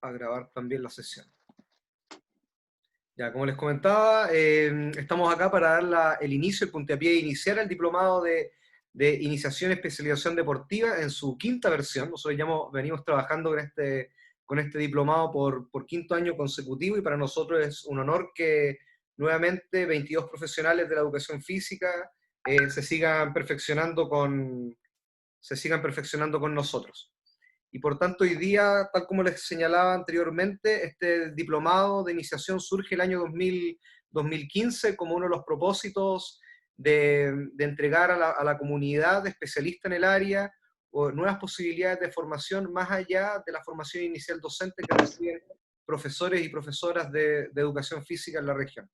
a grabar también la sesión. Ya, como les comentaba, estamos acá para dar el inicio, el puntapié inicial al diplomado de iniciación y especialización deportiva en su quinta versión. Nosotros ya venimos trabajando con este diplomado por quinto año consecutivo y para nosotros es un honor que nuevamente 22 profesionales de la educación física se sigan perfeccionando con nosotros. Y por tanto, hoy día, tal como les señalaba anteriormente, este diplomado de iniciación surge el año 2015 como uno de los propósitos de entregar a la comunidad especialista en el área nuevas posibilidades de formación más allá de la formación inicial docente que reciben profesores y profesoras de educación física en la región.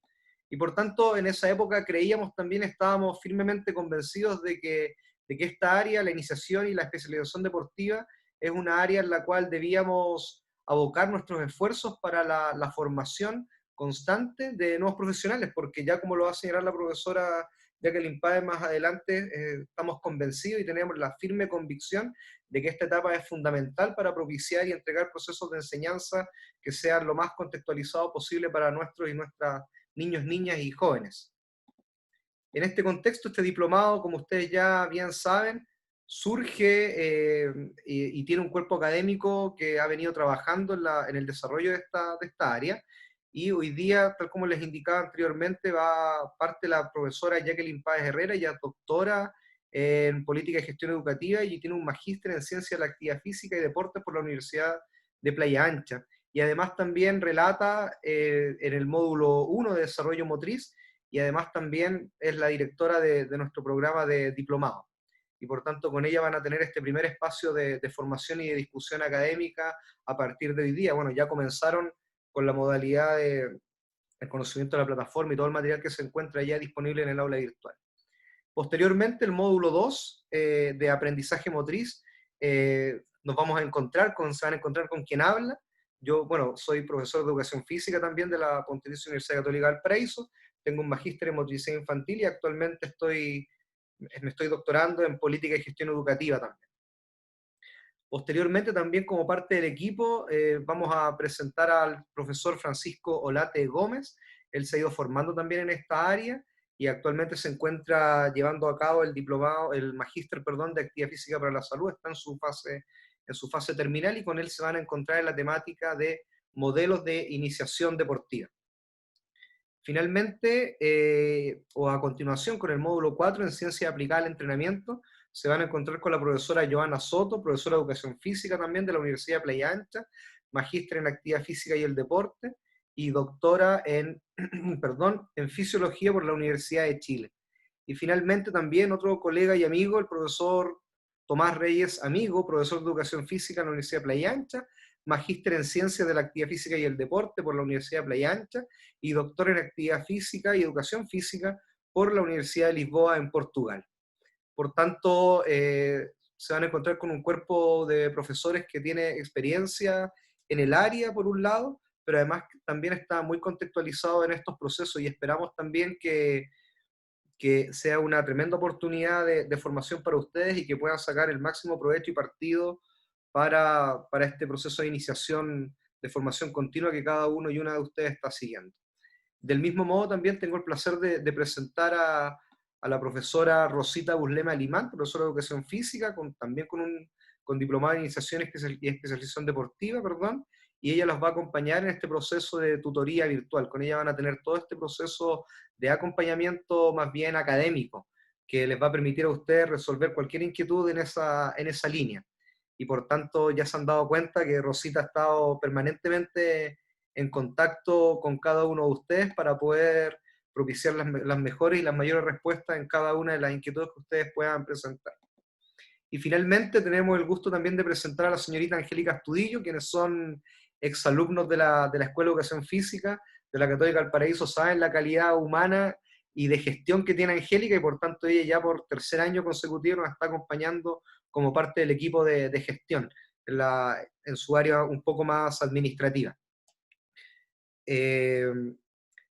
Y por tanto, en esa época creíamos también, estábamos firmemente convencidos de que esta área, la iniciación y la especialización deportiva, es una área en la cual debíamos abocar nuestros esfuerzos para la formación constante de nuevos profesionales, porque ya como lo va a señalar la profesora Jacqueline Páez más adelante, estamos convencidos y tenemos la firme convicción de que esta etapa es fundamental para propiciar y entregar procesos de enseñanza que sean lo más contextualizados posible para nuestros y nuestras niños, niñas y jóvenes. En este contexto, este diplomado, como ustedes ya bien saben, surge y tiene un cuerpo académico que ha venido trabajando en el desarrollo de esta área, y hoy día, tal como les indicaba anteriormente, va parte la profesora Jacqueline Páez Herrera, ella es doctora en Política y Gestión Educativa y tiene un magíster en Ciencia de la Actividad Física y Deportes por la Universidad de Playa Ancha. Y además también relata en el módulo 1 de Desarrollo Motriz, y además también es la directora de nuestro programa de diplomado. Y por tanto con ella van a tener este primer espacio de formación y de discusión académica a partir de hoy día. Bueno, ya comenzaron con la modalidad de el conocimiento de la plataforma y todo el material que se encuentra ya disponible en el aula virtual. Posteriormente, el módulo 2 de aprendizaje motriz, nos vamos a encontrar se van a encontrar con quien habla. Yo, bueno, soy profesor de educación física también de la Pontificia Universidad Católica Valparaíso, tengo un magíster en motricidad infantil y actualmente me estoy doctorando en política y gestión educativa también. Posteriormente, también como parte del equipo, vamos a presentar al profesor Francisco Olate Gómez. Él se ha ido formando también en esta área y actualmente se encuentra llevando a cabo el diplomado, el magíster, perdón, de actividad física para la salud, está en su fase terminal, y con él se van a encontrar en la temática de modelos de iniciación deportiva. Finalmente, o a continuación, con el módulo 4 en Ciencia Aplicada al Entrenamiento, se van a encontrar con la profesora Joana Soto, profesora de Educación Física también de la Universidad de Playa Ancha, magíster en Actividad Física y el Deporte, y doctora perdón, en Fisiología por la Universidad de Chile. Y finalmente también otro colega y amigo, el profesor Tomás Reyes Amigo, profesor de Educación Física en la Universidad de Playa Ancha, magíster en Ciencias de la Actividad Física y el Deporte por la Universidad de Playa Ancha, y doctor en Actividad Física y Educación Física por la Universidad de Lisboa en Portugal. Por tanto, se van a encontrar con un cuerpo de profesores que tiene experiencia en el área, por un lado, pero además también está muy contextualizado en estos procesos, y esperamos también que sea una tremenda oportunidad de formación para ustedes y que puedan sacar el máximo provecho y partido para este proceso de iniciación de formación continua que cada uno y una de ustedes está siguiendo. Del mismo modo, también tengo el placer de presentar a la profesora Rosita Buslema Limán, profesora de Educación Física, también con diplomado en Iniciación y Especialización Deportiva, perdón, y ella los va a acompañar en este proceso de tutoría virtual. Con ella van a tener todo este proceso de acompañamiento más bien académico, que les va a permitir a ustedes resolver cualquier inquietud en esa línea. Y por tanto ya se han dado cuenta que Rosita ha estado permanentemente en contacto con cada uno de ustedes para poder propiciar las mejores y las mayores respuestas en cada una de las inquietudes que ustedes puedan presentar. Y finalmente tenemos el gusto también de presentar a la señorita Angélica Astudillo, quienes son exalumnos de la Escuela de Educación Física de la Católica Valparaíso, saben la calidad humana y de gestión que tiene Angélica, y por tanto ella ya por tercer año consecutivo nos está acompañando como parte del equipo de gestión en su área un poco más administrativa.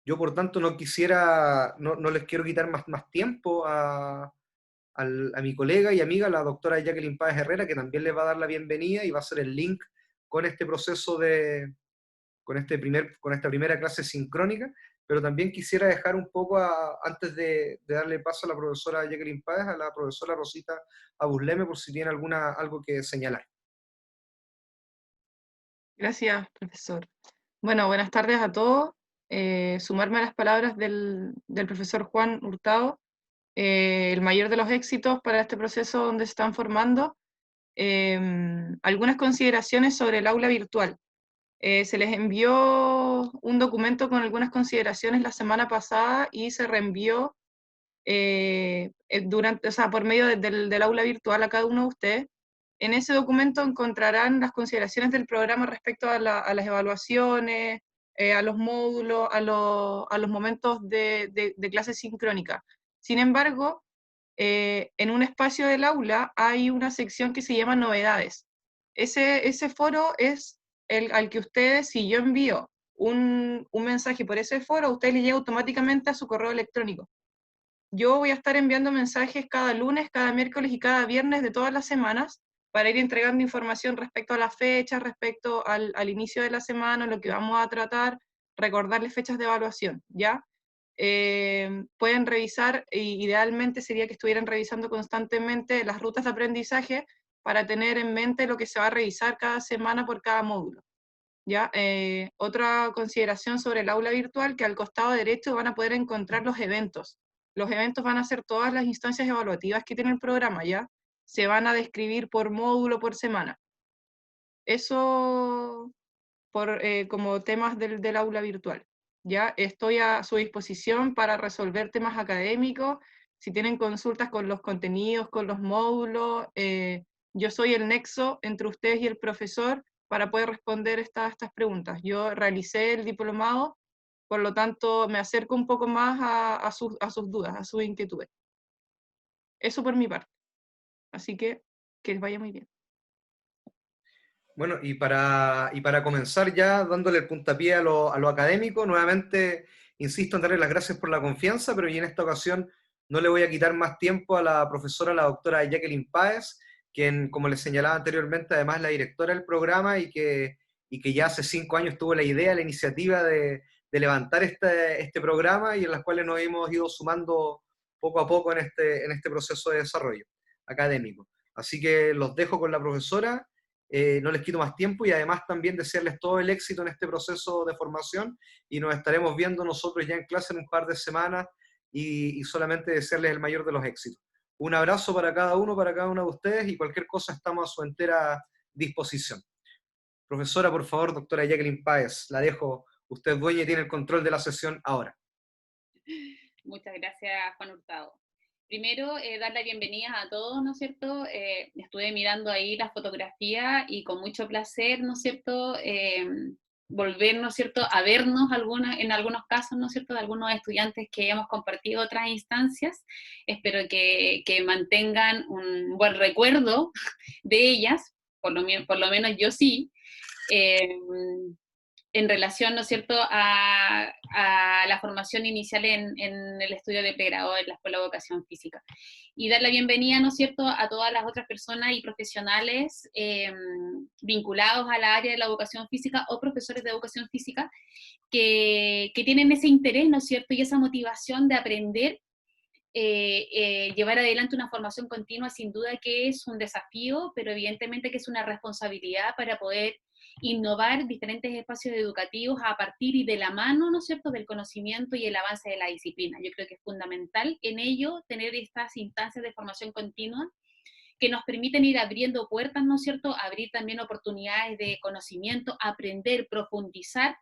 Yo por tanto no les quiero quitar más tiempo a mi colega y amiga, la doctora Jacqueline Páez Herrera, que también les va a dar la bienvenida y va a ser el link con este proceso con esta primera clase sincrónica, pero también quisiera dejar un poco, antes de darle paso a la profesora Jacqueline Páez, a la profesora Rosita Abusleme, por si tiene algo que señalar. Gracias, profesor. Bueno, buenas tardes a todos. Sumarme a las palabras del profesor Juan Hurtado, el mayor de los éxitos para este proceso donde se están formando. Algunas consideraciones sobre el aula virtual. Se les envió un documento con algunas consideraciones la semana pasada y se reenvió por medio del aula virtual a cada uno de ustedes. En ese documento encontrarán las consideraciones del programa respecto a las evaluaciones, a los módulos, a los momentos de clase sincrónica. Sin embargo, en un espacio del aula hay una sección que se llama novedades. Ese foro es al que ustedes, si yo envío un mensaje por ese foro, a usted le llega automáticamente a su correo electrónico. Yo voy a estar enviando mensajes cada lunes, cada miércoles y cada viernes de todas las semanas para ir entregando información respecto a las fechas, respecto al inicio de la semana, lo que vamos a tratar, recordarles fechas de evaluación, ¿ya? Pueden revisar, idealmente sería que estuvieran revisando constantemente las rutas de aprendizaje para tener en mente lo que se va a revisar cada semana por cada módulo. ¿Ya? Otra consideración sobre el aula virtual, que al costado derecho van a poder encontrar los eventos. Los eventos van a ser todas las instancias evaluativas que tiene el programa, ¿ya? Se van a describir por módulo, por semana. Eso como temas del aula virtual. ¿Ya? Estoy a su disposición para resolver temas académicos. Si tienen consultas con los contenidos, con los módulos, yo soy el nexo entre ustedes y el profesor para poder responder estas preguntas. Yo realicé el diplomado, por lo tanto me acerco un poco más a sus dudas, a sus inquietudes. Eso por mi parte. Así que les vaya muy bien. Bueno, para comenzar ya dándole el puntapié a lo académico, nuevamente insisto en darle las gracias por la confianza, pero en esta ocasión no le voy a quitar más tiempo a la profesora, la doctora Jacqueline Páez, quien, como les señalaba anteriormente, además es la directora del programa y que ya hace 5 años tuvo la idea, la iniciativa de levantar este programa y en las cuales nos hemos ido sumando poco a poco en este proceso de desarrollo académico. Así que los dejo con la profesora. No les quito más tiempo y además también desearles todo el éxito en este proceso de formación y nos estaremos viendo nosotros ya en clase en un par de semanas y solamente desearles el mayor de los éxitos. Un abrazo para cada uno de ustedes y cualquier cosa estamos a su entera disposición. Profesora, por favor, doctora Jacqueline Páez, la dejo, usted es dueña y tiene el control de la sesión ahora. Muchas gracias, Juan Hurtado. Primero, dar la bienvenida a todos, ¿no es cierto? Estuve mirando ahí las fotografías y con mucho placer, ¿no es cierto? Volver, ¿no es cierto?, a vernos en algunos casos, ¿no es cierto?, de algunos estudiantes que hemos compartido otras instancias. Espero que mantengan un buen recuerdo de ellas, por lo menos yo sí. En relación, ¿no es cierto?, a la formación inicial en el estudio de pregrado en la Escuela de Educación Física. Y dar la bienvenida, ¿no es cierto?, a todas las otras personas y profesionales vinculados a la área de la educación física o profesores de educación física que tienen ese interés, ¿no es cierto?, y esa motivación de aprender. Llevar adelante una formación continua sin duda que es un desafío, pero evidentemente que es una responsabilidad para poder innovar diferentes espacios educativos a partir y de la mano, ¿no es cierto?, del conocimiento y el avance de la disciplina. Yo creo que es fundamental en ello tener estas instancias de formación continua que nos permiten ir abriendo puertas, ¿no es cierto?, abrir también oportunidades de conocimiento, aprender, profundizar,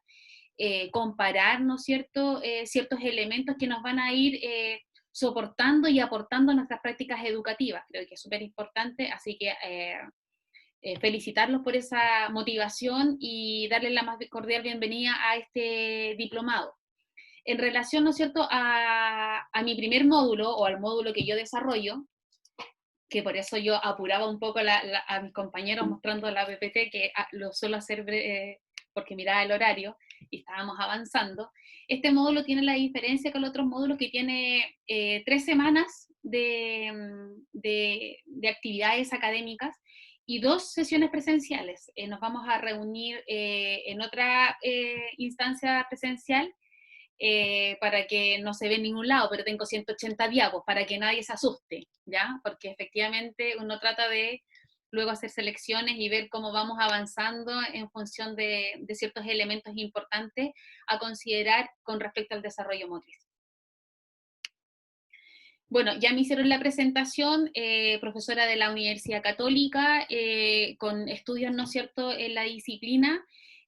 comparar, ¿no es cierto?, ciertos elementos que nos van a ir soportando y aportando nuestras prácticas educativas. Creo que es súper importante, así que felicitarlos por esa motivación y darles la más cordial bienvenida a este diplomado. En relación, ¿no es cierto?, a mi primer módulo o al módulo que yo desarrollo, que por eso yo apuraba un poco a mis compañeros mostrando la PPT, que lo suelo hacer porque miraba el horario y estábamos avanzando. Este módulo tiene la diferencia con los otros módulos que tiene 3 semanas de actividades académicas y 2 sesiones presenciales. Nos vamos a reunir en otra instancia presencial para que no se ve en ningún lado, pero tengo 180 diapos, para que nadie se asuste, ¿ya? Porque efectivamente uno trata de luego hacer selecciones y ver cómo vamos avanzando en función de ciertos elementos importantes a considerar con respecto al desarrollo motriz. Bueno, ya me hicieron la presentación, profesora de la Universidad Católica, con estudios, ¿no es cierto?, en la disciplina,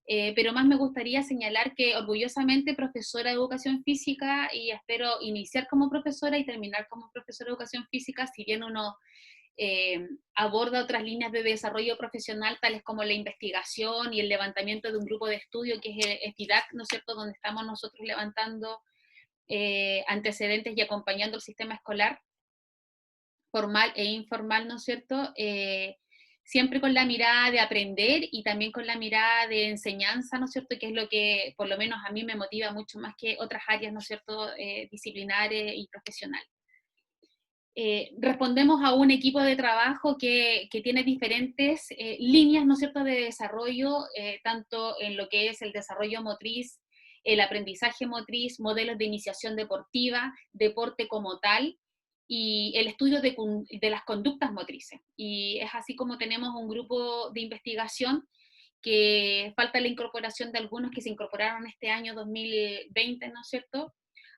pero más me gustaría señalar que orgullosamente profesora de educación física, y espero iniciar como profesora y terminar como profesora de educación física, si bien uno aborda otras líneas de desarrollo profesional, tales como la investigación y el levantamiento de un grupo de estudio, que es EFIDAC, ¿no es cierto?, donde estamos nosotros levantando antecedentes y acompañando el sistema escolar, formal e informal, ¿no es cierto?, siempre con la mirada de aprender y también con la mirada de enseñanza, ¿no es cierto?, que es lo que por lo menos a mí me motiva mucho más que otras áreas, ¿no es cierto?, disciplinares y profesionales. Respondemos a un equipo de trabajo que tiene diferentes líneas, ¿no es cierto?, de desarrollo, tanto en lo que es el desarrollo motriz, el aprendizaje motriz, modelos de iniciación deportiva, deporte como tal, y el estudio de las conductas motrices. Y es así como tenemos un grupo de investigación que falta la incorporación de algunos que se incorporaron este año 2020, ¿no es cierto?,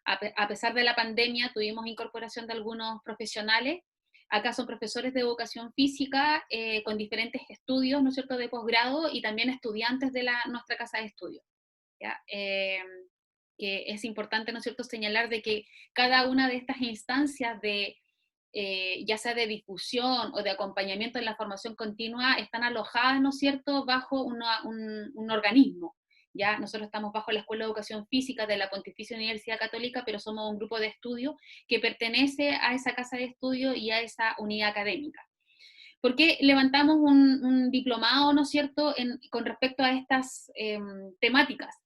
a pesar de la pandemia, tuvimos incorporación de algunos profesionales. Acá son profesores de educación física con diferentes estudios, ¿no es cierto?, de posgrado, y también estudiantes de nuestra casa de estudio, ¿ya? Que es importante, ¿no es cierto?, señalar de que cada una de estas instancias de ya sea de difusión o de acompañamiento en la formación continua, están alojadas, ¿no es cierto?, bajo un organismo. Ya nosotros estamos bajo la Escuela de Educación Física de la Pontificia Universidad Católica, pero somos un grupo de estudio que pertenece a esa casa de estudio y a esa unidad académica. ¿Por qué levantamos un diplomado, ¿no es cierto?, con respecto a estas temáticas?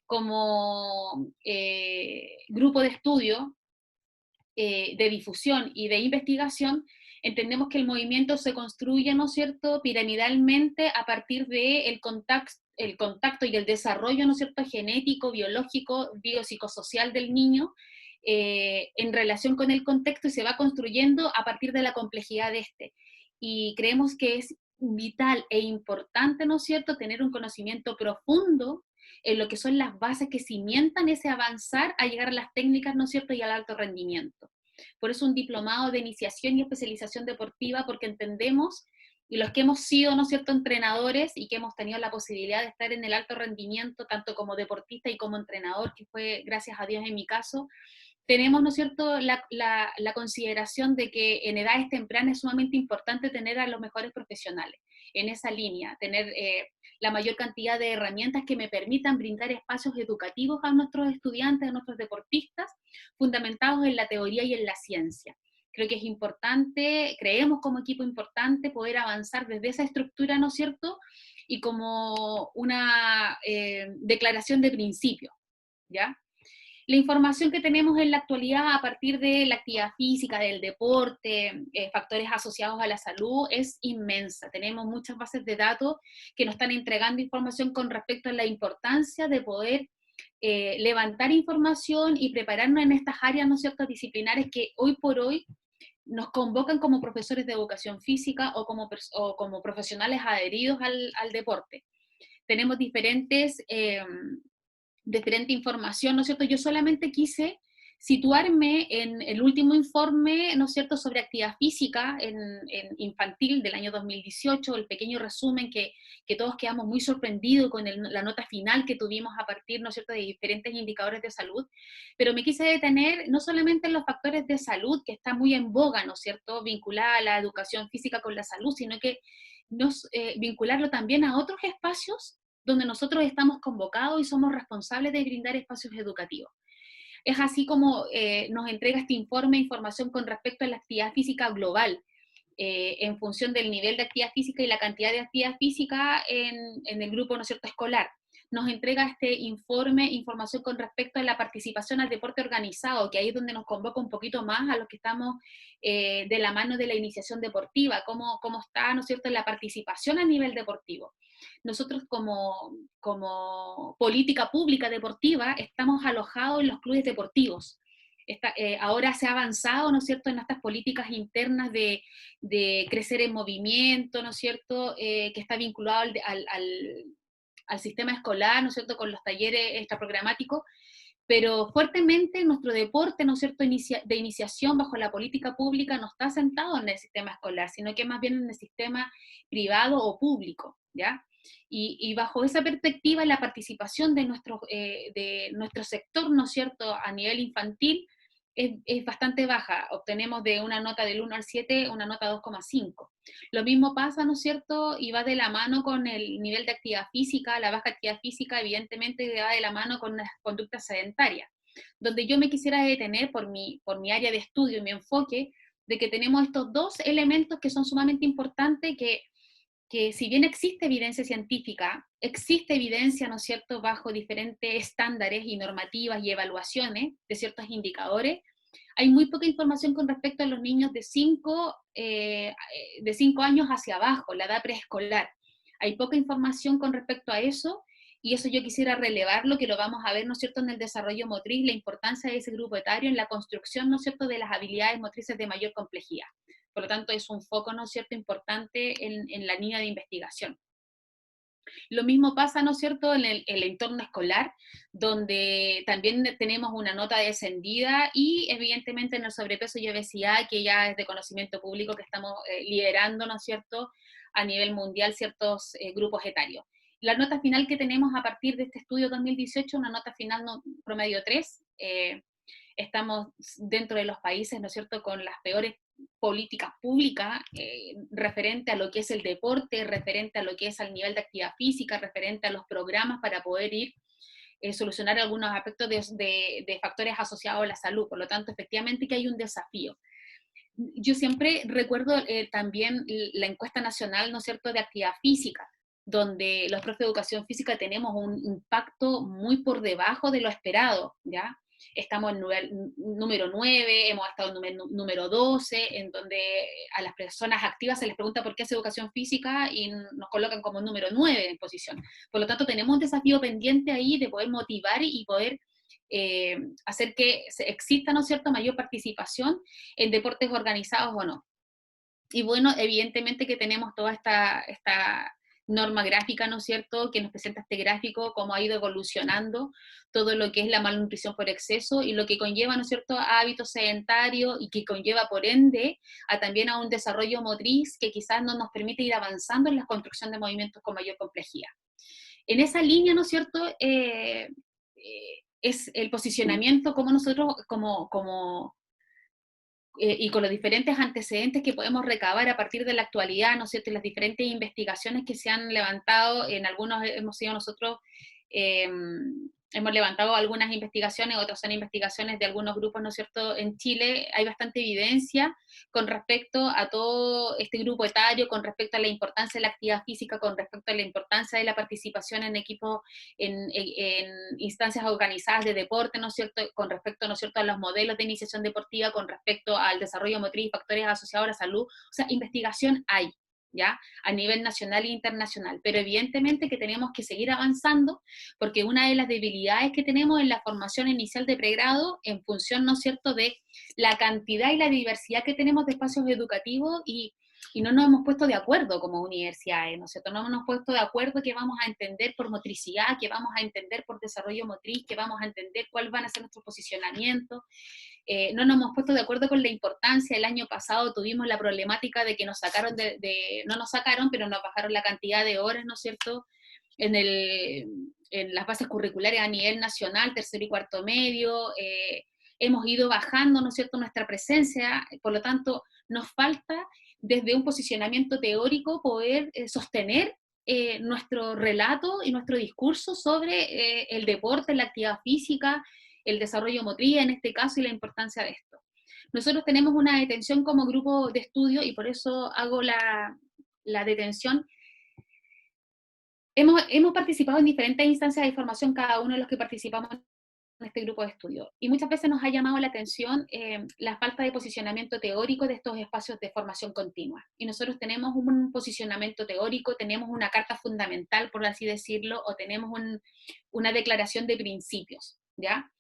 Como grupo de estudio, de difusión y de investigación, entendemos que el movimiento se construye, ¿no es cierto?, piramidalmente a partir del contacto y el desarrollo, ¿no es cierto?, genético, biológico, biopsicosocial del niño en relación con el contexto, y se va construyendo a partir de la complejidad de este. Y creemos que es vital e importante, ¿no es cierto?, tener un conocimiento profundo en lo que son las bases que cimentan ese avanzar a llegar a las técnicas, ¿no es cierto?, y al alto rendimiento. Por eso un diplomado de iniciación y especialización deportiva, porque entendemos, y los que hemos sido, ¿no es cierto?, entrenadores y que hemos tenido la posibilidad de estar en el alto rendimiento, tanto como deportista y como entrenador, que fue, gracias a Dios, en mi caso, tenemos, ¿no es cierto?, la consideración de que en edades tempranas es sumamente importante tener a los mejores profesionales en esa línea, tener la mayor cantidad de herramientas que me permitan brindar espacios educativos a nuestros estudiantes, a nuestros deportistas, fundamentados en la teoría y en la ciencia. Creo que es importante, creemos como equipo importante poder avanzar desde esa estructura, ¿no es cierto?, y como una declaración de principio, ¿ya? La información que tenemos en la actualidad a partir de la actividad física, del deporte, factores asociados a la salud, es inmensa. Tenemos muchas bases de datos que nos están entregando información con respecto a la importancia de poder levantar información y prepararnos en estas áreas, ¿no es cierto?, disciplinares que hoy por hoy nos convocan como profesores de educación física o como profesionales adheridos al deporte. Tenemos diferente información, ¿no es cierto? Yo solamente quise situarme en el último informe, ¿no es cierto?, sobre actividad física en infantil del año 2018, el pequeño resumen que todos quedamos muy sorprendidos con la nota final que tuvimos a partir, ¿no es cierto?, de diferentes indicadores de salud, pero me quise detener no solamente en los factores de salud, que está muy en boga, ¿no es cierto?, vinculada a la educación física con la salud, sino que vincularlo también a otros espacios donde nosotros estamos convocados y somos responsables de brindar espacios educativos. Es así como nos entrega este informe información con respecto a la actividad física global, en función del nivel de actividad física y la cantidad de actividad física en el grupo, ¿no es cierto?, escolar. nos entrega este información con respecto a la participación al deporte organizado, que ahí es donde nos convoca un poquito más a los que estamos de la mano de la iniciación deportiva, cómo está, ¿no es cierto?, la participación a nivel deportivo. Nosotros como política pública deportiva estamos alojados en los clubes deportivos. Ahora se ha avanzado, ¿no es cierto?, en estas políticas internas de crecer en movimiento, ¿no es cierto?, que está vinculado al sistema escolar, ¿no es cierto?, con los talleres extraprogramáticos, pero fuertemente nuestro deporte, ¿no es cierto?, de iniciación bajo la política pública no está sentado en el sistema escolar, sino que más bien en el sistema privado o público, ¿ya? Y bajo esa perspectiva, la participación de nuestro sector, ¿no es cierto?, a nivel infantil es bastante baja. Obtenemos de una nota del 1 al 7 una nota 2,5. Lo mismo pasa, ¿no es cierto?, y va de la mano con el nivel de actividad física. La baja actividad física evidentemente va de la mano con las conductas sedentarias. Donde yo me quisiera detener por mi área de estudio y mi enfoque, de que tenemos estos dos elementos que son sumamente importantes, que si bien existe evidencia científica, existe evidencia, ¿no es cierto?, bajo diferentes estándares y normativas y evaluaciones de ciertos indicadores, hay muy poca información con respecto a los niños de 5 años hacia abajo, la edad preescolar. Hay poca información con respecto a eso, y eso yo quisiera relevarlo, que lo vamos a ver, ¿no es cierto?, en el desarrollo motriz, la importancia de ese grupo etario en la construcción, ¿no es cierto?, de las habilidades motrices de mayor complejidad. Por lo tanto, es un foco, ¿no es cierto?, importante en la línea de investigación. Lo mismo pasa, ¿no es cierto?, en el entorno escolar, donde también tenemos una nota descendida, y evidentemente en el sobrepeso y obesidad, que ya es de conocimiento público que estamos liderando, ¿no es cierto?, a nivel mundial ciertos grupos etarios. La nota final que tenemos a partir de este estudio 2018, una nota final promedio 3, estamos dentro de los países, ¿no es cierto?, con las peores políticas públicas referente a lo que es el deporte, referente a lo que es al nivel de actividad física, referente a los programas para poder solucionar algunos aspectos de factores asociados a la salud. Por lo tanto, efectivamente que hay un desafío. Yo siempre recuerdo también la encuesta nacional, ¿no es cierto?, de actividad física, donde los profes de educación física tenemos un impacto muy por debajo de lo esperado, ¿ya? Estamos en número 9, hemos estado en número 12, en donde a las personas activas se les pregunta por qué hace educación física y nos colocan como número 9 en posición. Por lo tanto, tenemos un desafío pendiente ahí de poder motivar y poder hacer que exista, ¿no es cierto?, mayor participación en deportes organizados o no. Y bueno, evidentemente que tenemos toda esta norma gráfica, ¿no es cierto?, que nos presenta este gráfico, cómo ha ido evolucionando todo lo que es la malnutrición por exceso y lo que conlleva, ¿no es cierto?, a hábitos sedentarios, y que conlleva por ende también a un desarrollo motriz que quizás no nos permite ir avanzando en la construcción de movimientos con mayor complejidad. En esa línea, ¿no es cierto?, es el posicionamiento como nosotros, y con los diferentes antecedentes que podemos recabar a partir de la actualidad, ¿no es cierto?, y las diferentes investigaciones que se han levantado. En algunos hemos sido nosotros, hemos levantado algunas investigaciones, otras son investigaciones de algunos grupos, ¿no es cierto?, en Chile. Hay bastante evidencia con respecto a todo este grupo etario, con respecto a la importancia de la actividad física, con respecto a la importancia de la participación en equipos, en instancias organizadas de deporte, ¿no es cierto?, con respecto, ¿no es cierto?, a los modelos de iniciación deportiva, con respecto al desarrollo motriz y factores asociados a la salud. O sea, investigación hay, ¿ya?, a nivel nacional e internacional, pero evidentemente que tenemos que seguir avanzando, porque una de las debilidades que tenemos en la formación inicial de pregrado, en función, ¿no es cierto?, de la cantidad y la diversidad que tenemos de espacios educativos, y no nos hemos puesto de acuerdo como universidades, ¿no es cierto?, no nos hemos puesto de acuerdo qué vamos a entender por motricidad, qué vamos a entender por desarrollo motriz, qué vamos a entender cuáles van a ser nuestros posicionamientos. No nos hemos puesto de acuerdo con la importancia. El año pasado tuvimos la problemática de que nos sacaron no nos sacaron, pero nos bajaron la cantidad de horas, ¿no es cierto?, en las bases curriculares a nivel nacional, tercero y cuarto medio. Hemos ido bajando, ¿no es cierto?, nuestra presencia. Por lo tanto, nos falta desde un posicionamiento teórico poder sostener nuestro relato y nuestro discurso sobre el deporte, la actividad física, el desarrollo motriz en este caso, y la importancia de esto. Nosotros tenemos una detención como grupo de estudio, y por eso hago la detención. hemos participado en diferentes instancias de formación, cada uno de los que participamos en este grupo de estudio. Y muchas veces nos ha llamado la atención la falta de posicionamiento teórico de estos espacios de formación continua. Y nosotros tenemos un posicionamiento teórico, tenemos una carta fundamental, por así decirlo, o tenemos una declaración de principios, ¿ya?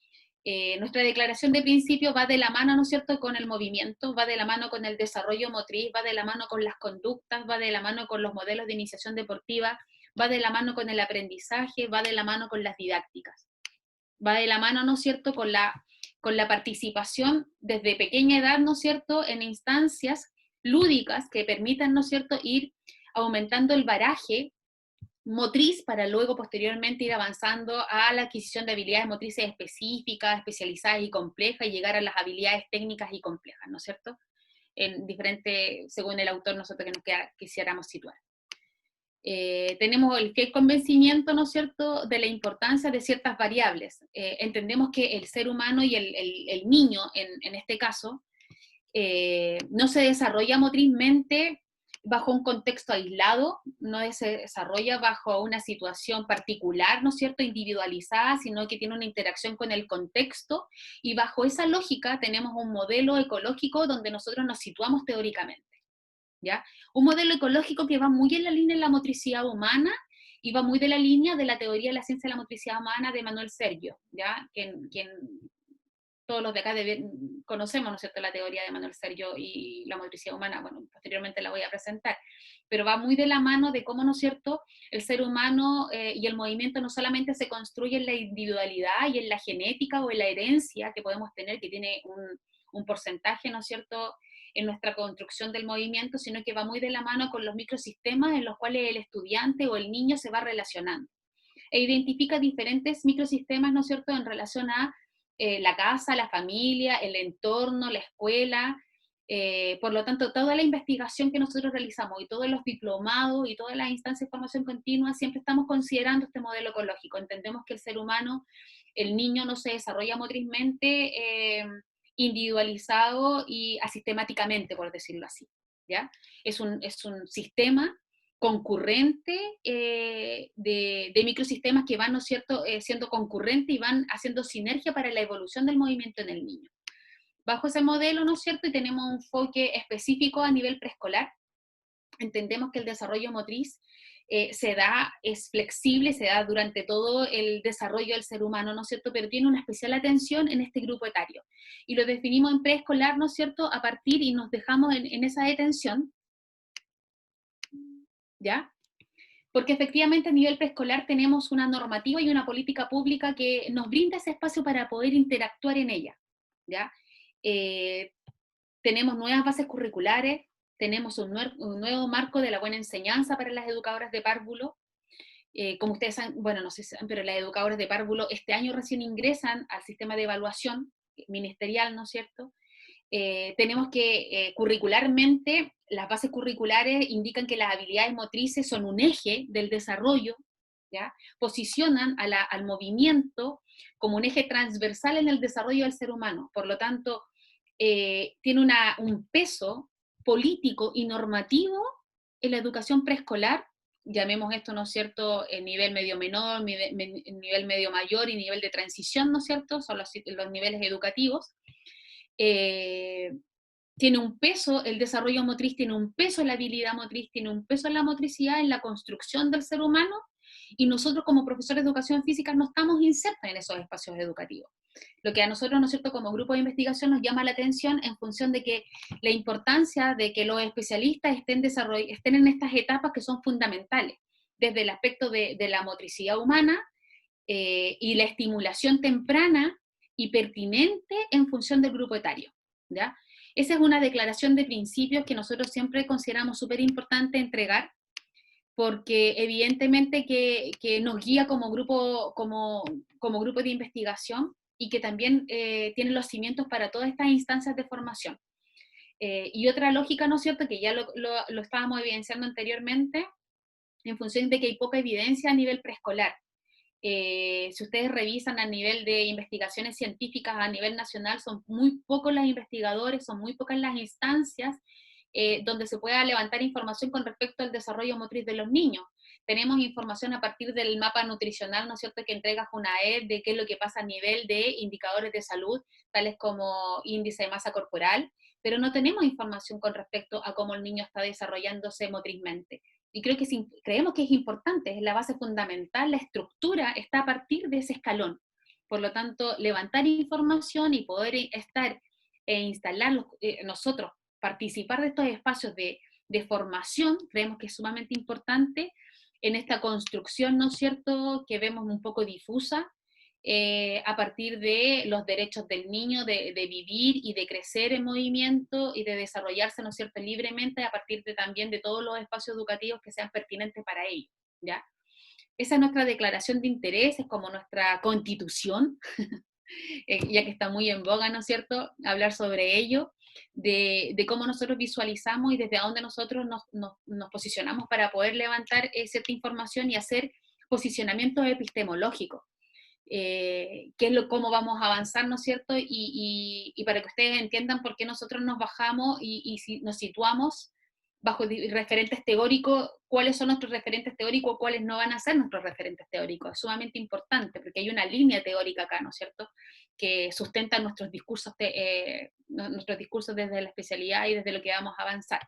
Nuestra declaración de principios va de la mano, ¿no es cierto?, con el movimiento, va de la mano con el desarrollo motriz, va de la mano con las conductas, va de la mano con los modelos de iniciación deportiva, va de la mano con el aprendizaje, va de la mano con las didácticas. Va de la mano, ¿no es cierto?, con la participación desde pequeña edad, ¿no es cierto?, en instancias lúdicas que permitan, ¿no es cierto?, ir aumentando el baraje motriz para luego posteriormente ir avanzando a la adquisición de habilidades motrices específicas, especializadas y complejas y llegar a las habilidades técnicas y complejas, ¿no es cierto?, en diferente, según el autor, nosotros que nos quisiéramos situar. Tenemos el fiel convencimiento, ¿no es cierto?, de la importancia de ciertas variables. Entendemos que el ser humano y el niño, en este caso, no se desarrolla motrizmente bajo un contexto aislado, no se desarrolla bajo una situación particular, ¿no es cierto?, individualizada, sino que tiene una interacción con el contexto, y bajo esa lógica tenemos un modelo ecológico donde nosotros nos situamos teóricamente. ¿Ya? Un modelo ecológico que va muy en la línea de la motricidad humana y va muy de la línea de la teoría de la ciencia de la motricidad humana de Manuel Sergio, ¿ya? Quien todos los de acá conocemos, ¿no es cierto?, la teoría de Manuel Sergio y la motricidad humana. Bueno, posteriormente la voy a presentar, pero va muy de la mano de cómo, ¿no es cierto?, el ser humano y el movimiento no solamente se construye en la individualidad y en la genética o en la herencia que podemos tener, que tiene un porcentaje, ¿no es cierto?, en nuestra construcción del movimiento, sino que va muy de la mano con los microsistemas en los cuales el estudiante o el niño se va relacionando. E identifica diferentes microsistemas, ¿no es cierto?, en relación a la casa, la familia, el entorno, la escuela. Por lo tanto, toda la investigación que nosotros realizamos y todos los diplomados y todas las instancias de formación continua, siempre estamos considerando este modelo ecológico. Entendemos que el ser humano, el niño no se desarrolla motrizmente individualizado y asistemáticamente, por decirlo así, ¿ya? Es un sistema concurrente de microsistemas que van, ¿no es cierto?, siendo concurrentes y van haciendo sinergia para la evolución del movimiento en el niño. Bajo ese modelo, ¿no es cierto?, y tenemos un enfoque específico a nivel preescolar, entendemos que el desarrollo motriz es flexible, se da durante todo el desarrollo del ser humano, ¿no es cierto?, pero tiene una especial atención en este grupo etario. Y lo definimos en preescolar, ¿no es cierto?, a partir y nos dejamos en esa detención, ¿ya? Porque efectivamente a nivel preescolar tenemos una normativa y una política pública que nos brinda ese espacio para poder interactuar en ella, ¿ya? Tenemos nuevas bases curriculares, tenemos un nuevo marco de la buena enseñanza para las educadoras de párvulo. Como ustedes saben, bueno, no sé si saben, pero las educadoras de párvulo este año recién ingresan al sistema de evaluación ministerial, ¿no es cierto? Tenemos que curricularmente, las bases curriculares indican que las habilidades motrices son un eje del desarrollo, ¿ya? Posicionan al movimiento como un eje transversal en el desarrollo del ser humano. Por lo tanto, tiene un peso político y normativo en la educación preescolar, llamemos esto, ¿no es cierto?, en nivel medio menor, nivel medio mayor y nivel de transición, ¿no es cierto?, son los niveles educativos. Tiene un peso, el desarrollo motriz tiene un peso, la habilidad motriz tiene un peso en la motricidad, en la construcción del ser humano, y nosotros como profesores de educación física no estamos insertos en esos espacios educativos. Lo que a nosotros, ¿no es cierto?, como grupo de investigación nos llama la atención en función de que la importancia de que los especialistas estén en estas etapas que son fundamentales, desde el aspecto de la motricidad humana y la estimulación temprana y pertinente en función del grupo etario, ¿ya? Esa es una declaración de principios que nosotros siempre consideramos súper importante entregar, porque evidentemente que nos guía como grupo de investigación y que también tiene los cimientos para todas estas instancias de formación. Y otra lógica, ¿no es cierto?, que ya lo estábamos evidenciando anteriormente, en función de que hay poca evidencia a nivel preescolar. Si ustedes revisan a nivel de investigaciones científicas a nivel nacional, son muy pocos los investigadores, son muy pocas las instancias donde se pueda levantar información con respecto al desarrollo motriz de los niños. tenemos información a partir del mapa nutricional, ¿no es cierto?, que entrega Junaed, de qué es lo que pasa a nivel de indicadores de salud, tales como índice de masa corporal, pero no tenemos información con respecto a cómo el niño está desarrollándose motrizmente. Y creemos que es importante, es la base fundamental, la estructura está a partir de ese escalón. Por lo tanto, levantar información y poder estar e instalar nosotros, participar de estos espacios de formación, creemos que es sumamente importante en esta construcción, ¿no es cierto?, que vemos un poco difusa, a partir de los derechos del niño de vivir y de crecer en movimiento y de desarrollarse, ¿no es cierto?, libremente, a partir también de todos los espacios educativos que sean pertinentes para ello, ¿ya? Esa es nuestra declaración de interés, es como nuestra constitución, ya que está muy en boga, ¿no es cierto?, hablar sobre ello, de cómo nosotros visualizamos y desde dónde nosotros nos posicionamos para poder levantar cierta información y hacer posicionamientos epistemológicos. Cómo vamos a avanzar, ¿no es cierto?, y para que ustedes entiendan por qué nosotros nos bajamos y si nos situamos bajo referentes teóricos, cuáles son nuestros referentes teóricos, cuáles no van a ser nuestros referentes teóricos. Es sumamente importante, porque hay una línea teórica acá, ¿no es cierto?, que sustenta nuestros discursos desde la especialidad y desde lo que vamos a avanzar.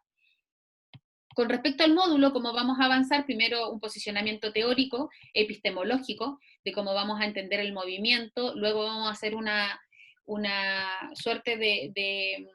Con respecto al módulo, cómo vamos a avanzar, primero un posicionamiento teórico, epistemológico, de cómo vamos a entender el movimiento, luego vamos a hacer una suerte de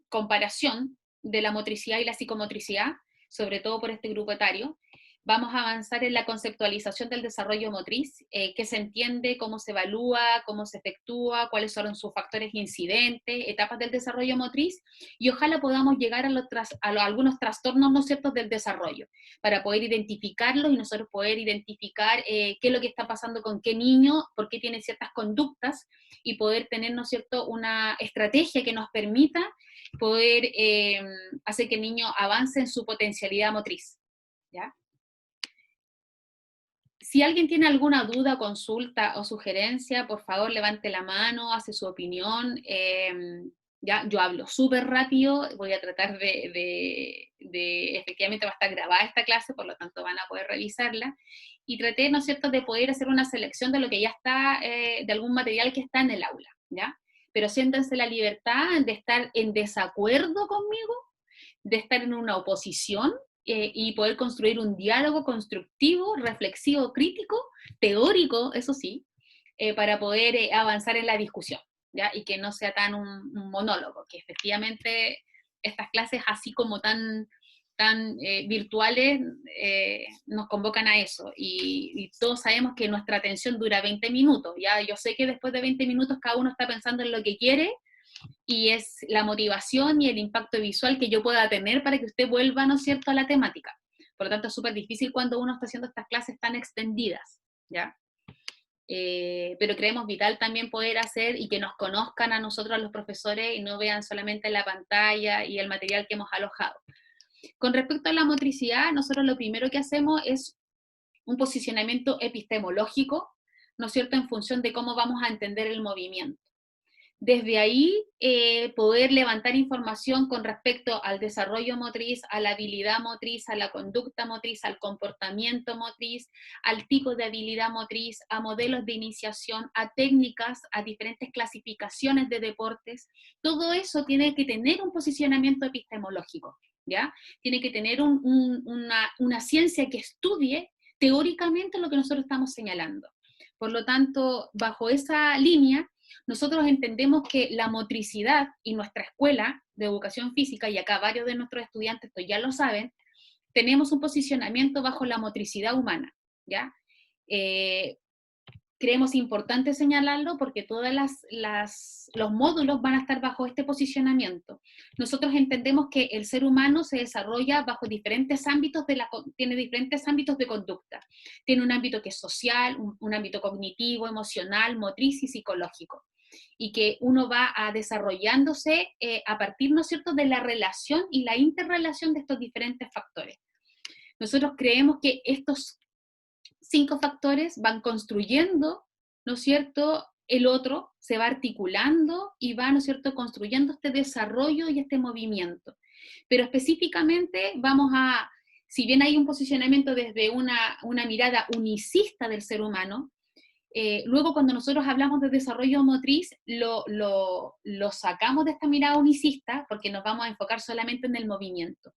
comparación de la motricidad y la psicomotricidad, sobre todo por este grupo etario. Vamos a avanzar en la conceptualización del desarrollo motriz, qué se entiende, cómo se evalúa, cómo se efectúa, cuáles son sus factores incidentes, etapas del desarrollo motriz, y ojalá podamos llegar a algunos trastornos, ¿no es cierto?, del desarrollo, para poder identificarlos y nosotros poder identificar qué es lo que está pasando con qué niño, por qué tiene ciertas conductas, y poder tener, ¿no es cierto?, una estrategia que nos permita poder hacer que el niño avance en su potencialidad motriz, ¿ya? Si alguien tiene alguna duda, consulta o sugerencia, por favor levante la mano, hace su opinión. Ya, yo hablo súper rápido, voy a tratar efectivamente va a estar grabada esta clase, por lo tanto van a poder revisarla. Y traté, ¿no es cierto?, de poder hacer una selección de lo que ya está, de algún material que está en el aula, ¿ya? Pero siéntense la libertad de estar en desacuerdo conmigo, de estar en una oposición, y poder construir un diálogo constructivo, reflexivo, crítico, teórico, eso sí, para poder avanzar en la discusión, ¿ya? Y que no sea tan un monólogo, que efectivamente estas clases así como tan virtuales nos convocan a eso, y todos sabemos que nuestra atención dura 20 minutos, ¿ya? Yo sé que después de 20 minutos cada uno está pensando en lo que quiere, y es la motivación y el impacto visual que yo pueda tener para que usted vuelva, ¿no es cierto?, a la temática. Por lo tanto, es súper difícil cuando uno está haciendo estas clases tan extendidas, ¿ya? Pero creemos vital también poder hacer y que nos conozcan a nosotros, a los profesores, y no vean solamente la pantalla y el material que hemos alojado. Con respecto a la motricidad, nosotros lo primero que hacemos es un posicionamiento epistemológico, ¿no es cierto?, en función de cómo vamos a entender el movimiento. Desde ahí, poder levantar información con respecto al desarrollo motriz, a la habilidad motriz, a la conducta motriz, al comportamiento motriz, al tipo de habilidad motriz, a modelos de iniciación, a técnicas, a diferentes clasificaciones de deportes. Todo eso tiene que tener un posicionamiento epistemológico, ¿ya? Tiene que tener una ciencia que estudie teóricamente lo que nosotros estamos señalando. Por lo tanto, bajo esa línea, nosotros entendemos que la motricidad, y nuestra escuela de educación física, y acá varios de nuestros estudiantes esto ya lo saben, tenemos un posicionamiento bajo la motricidad humana, ¿ya? Creemos importante señalarlo porque todos los módulos van a estar bajo este posicionamiento. Nosotros entendemos que el ser humano se desarrolla bajo diferentes ámbitos tiene diferentes ámbitos de conducta. Tiene un ámbito que es social, un ámbito cognitivo, emocional, motriz y psicológico. Y que uno va desarrollándose a partir, ¿no es cierto?, de la relación y la interrelación de estos diferentes factores. Nosotros creemos que estos 5 factores van construyendo, ¿no es cierto?, el otro, se va articulando y va, ¿no es cierto?, construyendo este desarrollo y este movimiento. Pero específicamente vamos a si bien hay un posicionamiento desde una mirada unicista del ser humano, luego cuando nosotros hablamos de desarrollo motriz, lo sacamos de esta mirada unicista porque nos vamos a enfocar solamente en el movimiento.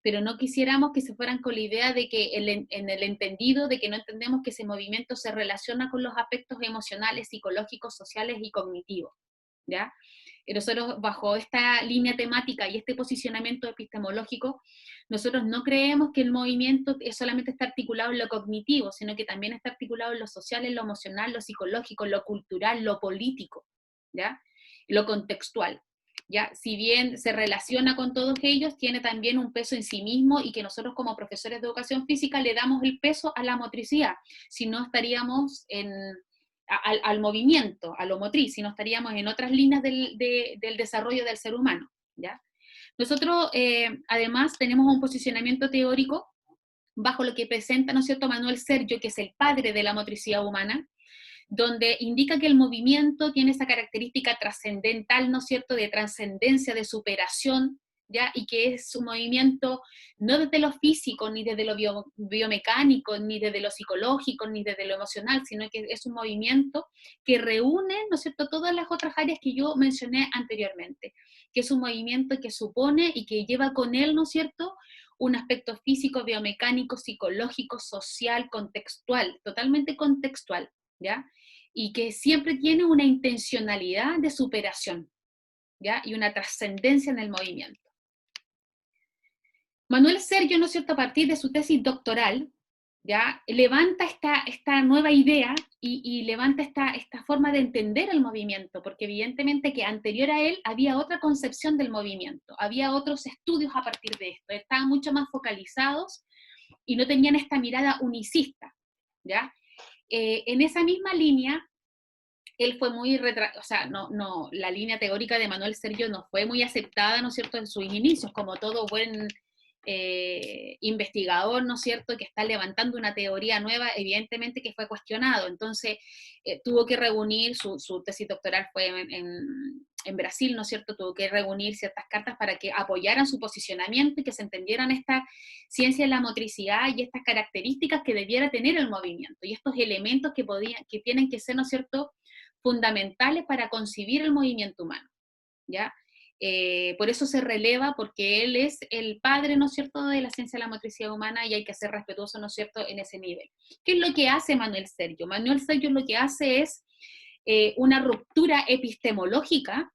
Pero no quisiéramos que se fueran con la idea de que en el entendido de que no entendemos que ese movimiento se relaciona con los aspectos emocionales, psicológicos, sociales y cognitivos, ¿ya? Nosotros, bajo esta línea temática y este posicionamiento epistemológico, nosotros no creemos que el movimiento solamente está articulado en lo cognitivo, sino que también está articulado en lo social, en lo emocional, lo psicológico, lo cultural, lo político, ¿ya? Lo contextual. ¿Ya? Si bien se relaciona con todos ellos, tiene también un peso en sí mismo y que nosotros como profesores de educación física le damos el peso a la motricidad, si no estaríamos al movimiento, a lo motriz, si no estaríamos en otras líneas del desarrollo del ser humano, ¿ya? Nosotros además tenemos un posicionamiento teórico bajo lo que presenta, ¿no es cierto?, Manuel Sergio, que es el padre de la motricidad humana, donde indica que el movimiento tiene esa característica trascendental, ¿no es cierto?, de trascendencia, de superación, ¿ya? Y que es un movimiento no desde lo físico, ni desde lo biomecánico, ni desde lo psicológico, ni desde lo emocional, sino que es un movimiento que reúne, ¿no es cierto?, todas las otras áreas que yo mencioné anteriormente, que es un movimiento que supone y que lleva con él, ¿no es cierto?, un aspecto físico, biomecánico, psicológico, social, contextual, totalmente contextual, ¿ya? Y que siempre tiene una intencionalidad de superación, ¿ya? Y una trascendencia en el movimiento. Manuel Sergio, ¿no es cierto?, a partir de su tesis doctoral, ¿ya?, levanta esta nueva idea y levanta esta forma de entender el movimiento, porque evidentemente que anterior a él había otra concepción del movimiento, había otros estudios a partir de esto, estaban mucho más focalizados y no tenían esta mirada unicista, ¿ya? En esa misma línea, él fue muy la línea teórica de Manuel Sergio no fue muy aceptada, ¿no es cierto?, en sus inicios, como todo buen investigador, ¿no es cierto?, que está levantando una teoría nueva, evidentemente que fue cuestionado. Entonces tuvo que reunir, su tesis doctoral fue en Brasil, ¿no es cierto?, tuvo que reunir ciertas cartas para que apoyaran su posicionamiento y que se entendieran esta ciencia de la motricidad y estas características que debiera tener el movimiento, y estos elementos que tienen que ser, ¿no es cierto?, fundamentales para concebir el movimiento humano, ¿ya? Por eso se releva, porque él es el padre, ¿no es cierto?, de la ciencia de la motricidad humana, y hay que ser respetuoso, ¿no es cierto?, en ese nivel. ¿Qué es lo que hace Manuel Sergio? Manuel Sergio lo que hace es una ruptura epistemológica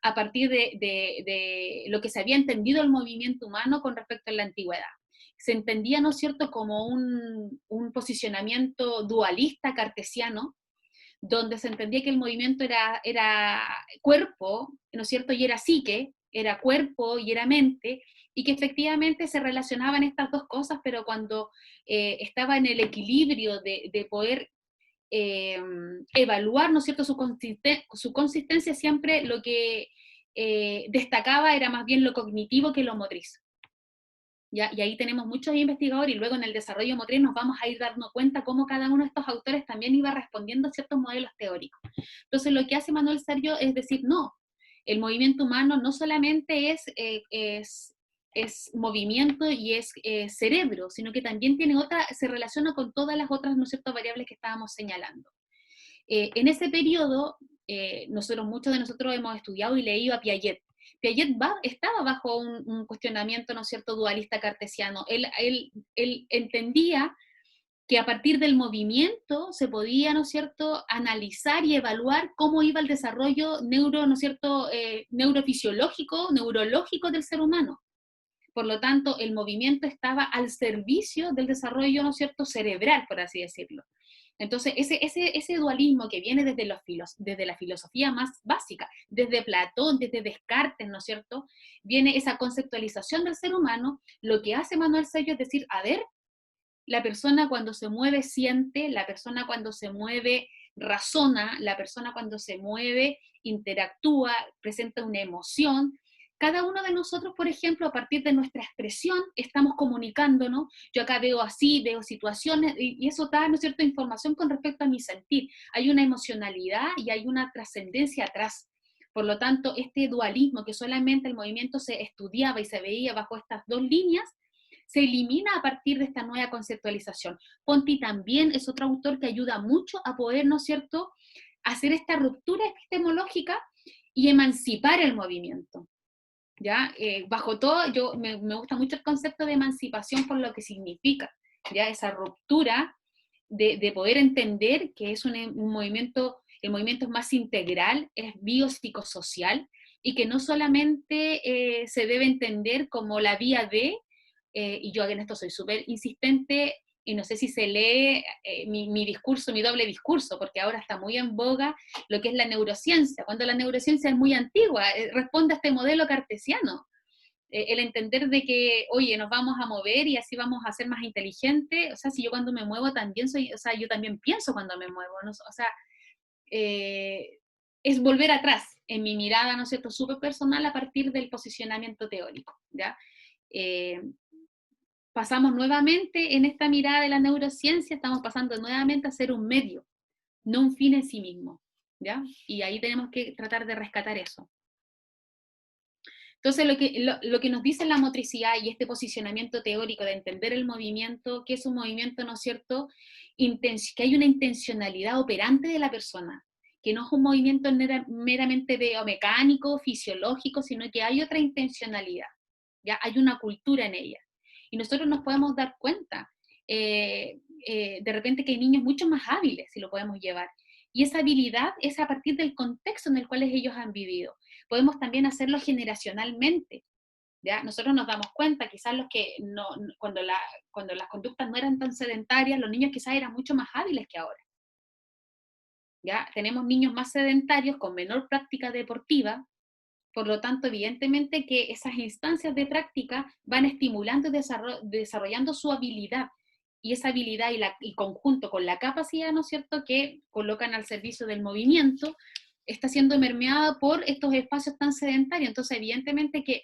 a partir de lo que se había entendido el movimiento humano con respecto a la antigüedad. Se entendía, ¿no es cierto?, como un posicionamiento dualista cartesiano, donde se entendía que el movimiento era cuerpo, ¿no es cierto?, y era psique, era cuerpo y era mente, y que efectivamente se relacionaban estas dos cosas, pero cuando estaba en el equilibrio de poder evaluar, ¿no es cierto?, su consistencia, siempre lo que destacaba era más bien lo cognitivo que lo motriz. ¿Ya? Y ahí tenemos muchos investigadores, y luego en el desarrollo motriz nos vamos a ir dando cuenta cómo cada uno de estos autores también iba respondiendo a ciertos modelos teóricos. Entonces lo que hace Manuel Sergio es decir, no, el movimiento humano no solamente es movimiento y es cerebro, sino que también tiene se relaciona con todas las otras, ¿no es cierto?, variables que estábamos señalando. En ese periodo, muchos de nosotros hemos estudiado y leído a Piaget. Piaget estaba bajo un cuestionamiento, ¿no es cierto?, dualista cartesiano. Él entendía que a partir del movimiento se podía, ¿no es cierto?, analizar y evaluar cómo iba el desarrollo ¿no es cierto?, neurofisiológico, neurológico del ser humano. Por lo tanto, el movimiento estaba al servicio del desarrollo, ¿no es cierto?, cerebral, por así decirlo. Entonces, ese dualismo que viene desde la filosofía más básica, desde Platón, desde Descartes, ¿no es cierto?, viene esa conceptualización del ser humano. Lo que hace Manuel Sergio es decir, a ver, la persona cuando se mueve siente, la persona cuando se mueve razona, la persona cuando se mueve interactúa, presenta una emoción. Cada uno de nosotros, por ejemplo, a partir de nuestra expresión, estamos comunicándonos. Yo acá veo así, veo situaciones, y eso da, ¿no es cierto?, información con respecto a mi sentir. Hay una emocionalidad y hay una trascendencia atrás. Por lo tanto, este dualismo, que solamente el movimiento se estudiaba y se veía bajo estas dos líneas, se elimina a partir de esta nueva conceptualización. Ponti también es otro autor que ayuda mucho a poder, ¿no es cierto?, hacer esta ruptura epistemológica y emancipar el movimiento. ¿Ya? Bajo todo, me gusta mucho el concepto de emancipación por lo que significa, ¿ya? Esa ruptura de poder entender que es un movimiento, el movimiento es más integral, es biopsicosocial, y que no solamente se debe entender como la vía de, y yo en esto soy súper insistente, y no sé si se lee mi discurso, mi doble discurso, porque ahora está muy en boga lo que es la neurociencia, cuando la neurociencia es muy antigua, responde a este modelo cartesiano. El entender de que, oye, nos vamos a mover y así vamos a ser más inteligentes, o sea, si yo cuando me muevo también soy, o sea, yo también pienso cuando me muevo, ¿no? O sea, es volver atrás en mi mirada, ¿no es cierto?, súper personal a partir del posicionamiento teórico, ¿ya? Pasamos nuevamente en esta mirada de la neurociencia, estamos pasando nuevamente a ser un medio, no un fin en sí mismo, ¿ya? Y ahí tenemos que tratar de rescatar eso. Entonces, lo que nos dice la motricidad y este posicionamiento teórico de entender el movimiento, que es un movimiento, ¿no es cierto?, que hay una intencionalidad operante de la persona, que no es un movimiento meramente biomecánico, fisiológico, sino que hay otra intencionalidad, ¿ya? Hay una cultura en ella. Y nosotros nos podemos dar cuenta, de repente, que hay niños mucho más hábiles, si lo podemos llevar. Y esa habilidad es a partir del contexto en el cual ellos han vivido. Podemos también hacerlo generacionalmente, ¿ya? Nosotros nos damos cuenta, quizás los que cuando las conductas no eran tan sedentarias, los niños quizás eran mucho más hábiles que ahora, ¿ya? Tenemos niños más sedentarios, con menor práctica deportiva, por lo tanto, evidentemente que esas instancias de práctica van estimulando y desarrollando su habilidad, y esa habilidad y conjunto con la capacidad, ¿no es cierto?, que colocan al servicio del movimiento, está siendo mermeada por estos espacios tan sedentarios. Entonces, evidentemente que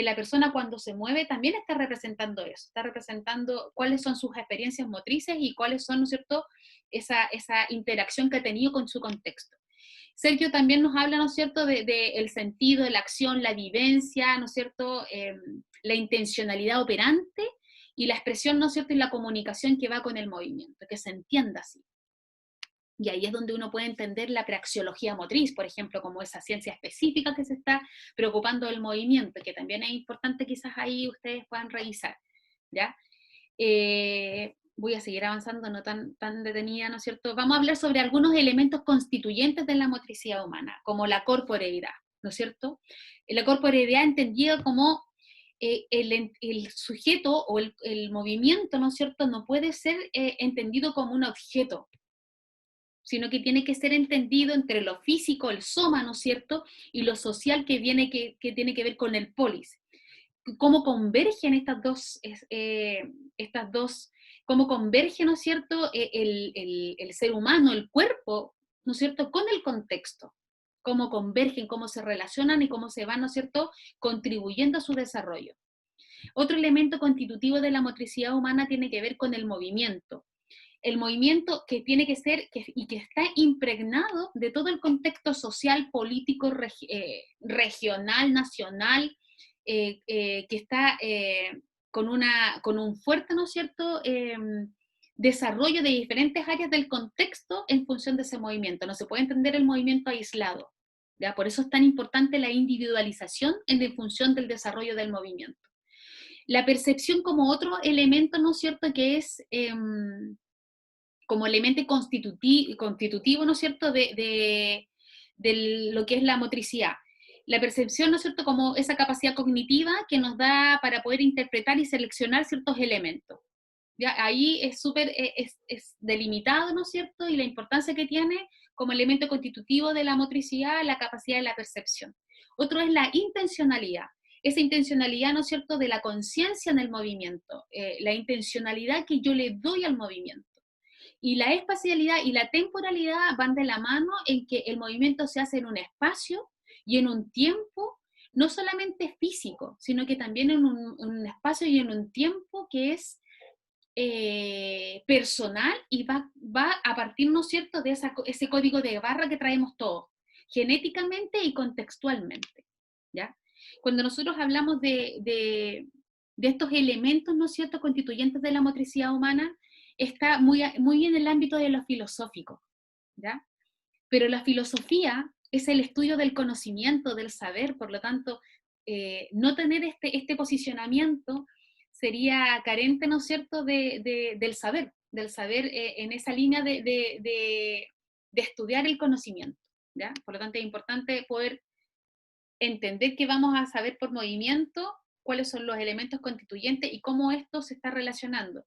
la persona cuando se mueve también está representando eso, está representando cuáles son sus experiencias motrices y cuáles son, ¿no es cierto?, esa interacción que ha tenido con su contexto. Sergio también nos habla, ¿no es cierto?, de el sentido, de la acción, la vivencia, ¿no es cierto?, la intencionalidad operante y la expresión, ¿no es cierto?, y la comunicación que va con el movimiento, que se entienda así. Y ahí es donde uno puede entender la praxeología motriz, por ejemplo, como esa ciencia específica que se está preocupando del movimiento, que también es importante, quizás ahí ustedes puedan revisar, ¿ya? Voy a seguir avanzando, no tan detenida, ¿no es cierto? Vamos a hablar sobre algunos elementos constituyentes de la motricidad humana, como la corporeidad, ¿no es cierto? La corporeidad entendida como el sujeto o el movimiento, ¿no es cierto?, no puede ser entendido como un objeto, sino que tiene que ser entendido entre lo físico, el soma, ¿no es cierto?, y lo social que tiene que ver con el polis. Cómo convergen estas dos, cómo converge, ¿no es cierto?, el ser humano, el cuerpo, ¿no es cierto?, con el contexto, cómo convergen, cómo se relacionan y cómo se van, ¿no es cierto?, contribuyendo a su desarrollo. Otro elemento constitutivo de la motricidad humana tiene que ver con el movimiento. El movimiento que tiene que ser y que está impregnado de todo el contexto social, político, regional, nacional, que está con un fuerte, ¿no es cierto?, desarrollo de diferentes áreas del contexto en función de ese movimiento. No se puede entender el movimiento aislado, ¿ya? Por eso es tan importante la individualización en función del desarrollo del movimiento. La percepción como otro elemento, ¿no es cierto?, que es como elemento constitutivo, ¿no es cierto?, de lo que es la motricidad. La percepción, ¿no es cierto?, como esa capacidad cognitiva que nos da para poder interpretar y seleccionar ciertos elementos. ¿Ya? Ahí es súper es delimitado, ¿no es cierto?, y la importancia que tiene como elemento constitutivo de la motricidad, la capacidad de la percepción. Otro es la intencionalidad. Esa intencionalidad, ¿no es cierto?, de la conciencia en el movimiento, la intencionalidad que yo le doy al movimiento. Y la espacialidad y la temporalidad van de la mano en que el movimiento se hace en un espacio y en un tiempo, no solamente físico, sino que también en un espacio y en un tiempo que es personal y va a partir, ¿no es cierto?, de ese código de barra que traemos todos, genéticamente y contextualmente, ¿ya? Cuando nosotros hablamos de de estos elementos, ¿no es cierto?, constituyentes de la motricidad humana, está muy, muy en el ámbito de lo filosófico, ¿ya? Pero la filosofía es el estudio del conocimiento, del saber, por lo tanto, no tener este posicionamiento sería carente, ¿no es cierto?, del saber en esa línea de estudiar el conocimiento, ¿ya? Por lo tanto, es importante poder entender que vamos a saber por movimiento cuáles son los elementos constituyentes y cómo esto se está relacionando.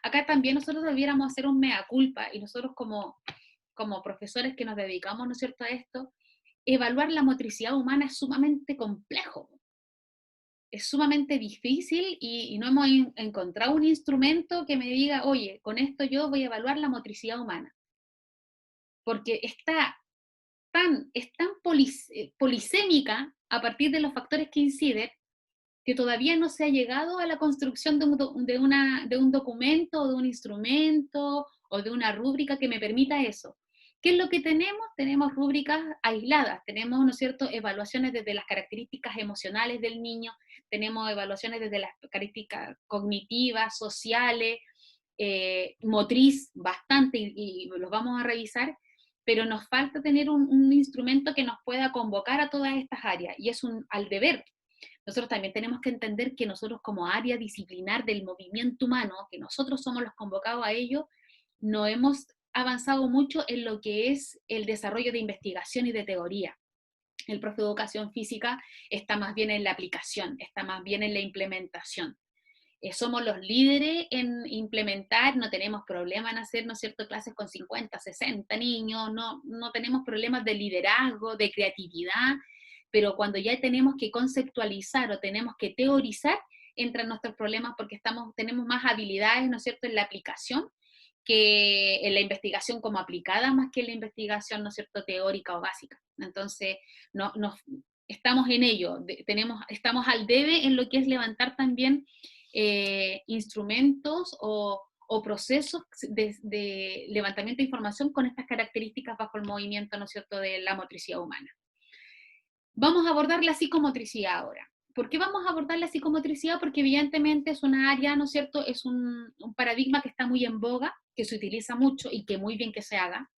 Acá también nosotros debiéramos hacer un mea culpa, y nosotros como profesores que nos dedicamos, ¿no es cierto?, a esto, evaluar la motricidad humana es sumamente complejo, es sumamente difícil, y no hemos encontrado un instrumento que me diga, oye, con esto yo voy a evaluar la motricidad humana, porque es tan polisémica a partir de los factores que inciden, que todavía no se ha llegado a la construcción de un documento, o de un instrumento, o de una rúbrica que me permita eso. ¿Qué es lo que tenemos? Tenemos rúbricas aisladas, tenemos, ¿no es cierto?, evaluaciones desde las características emocionales del niño, tenemos evaluaciones desde las características cognitivas, sociales, motriz, bastante, y los vamos a revisar, pero nos falta tener un instrumento que nos pueda convocar a todas estas áreas, y es al deber. Nosotros también tenemos que entender que nosotros, como área disciplinar del movimiento humano, que nosotros somos los convocados a ello, no hemos avanzado mucho en lo que es el desarrollo de investigación y de teoría. El profe de educación física está más bien en la aplicación, está más bien en la implementación. Somos los líderes en implementar, no tenemos problema en hacer, ¿no es cierto?, clases con 50, 60 niños, no tenemos problemas de liderazgo, de creatividad, pero cuando ya tenemos que conceptualizar o tenemos que teorizar, entran nuestros problemas, porque tenemos más habilidades, ¿no es cierto?, en la aplicación, que en la investigación como aplicada, más que en la investigación, ¿no es cierto?, teórica o básica. Entonces, estamos en ello, estamos al debe en lo que es levantar también instrumentos o procesos de levantamiento de información con estas características bajo el movimiento, ¿no es cierto?, de la motricidad humana. Vamos a abordar la psicomotricidad ahora. ¿Por qué vamos a abordar la psicomotricidad? Porque evidentemente es una área, ¿no es cierto?, es un paradigma que está muy en boga, que se utiliza mucho y que muy bien que se haga.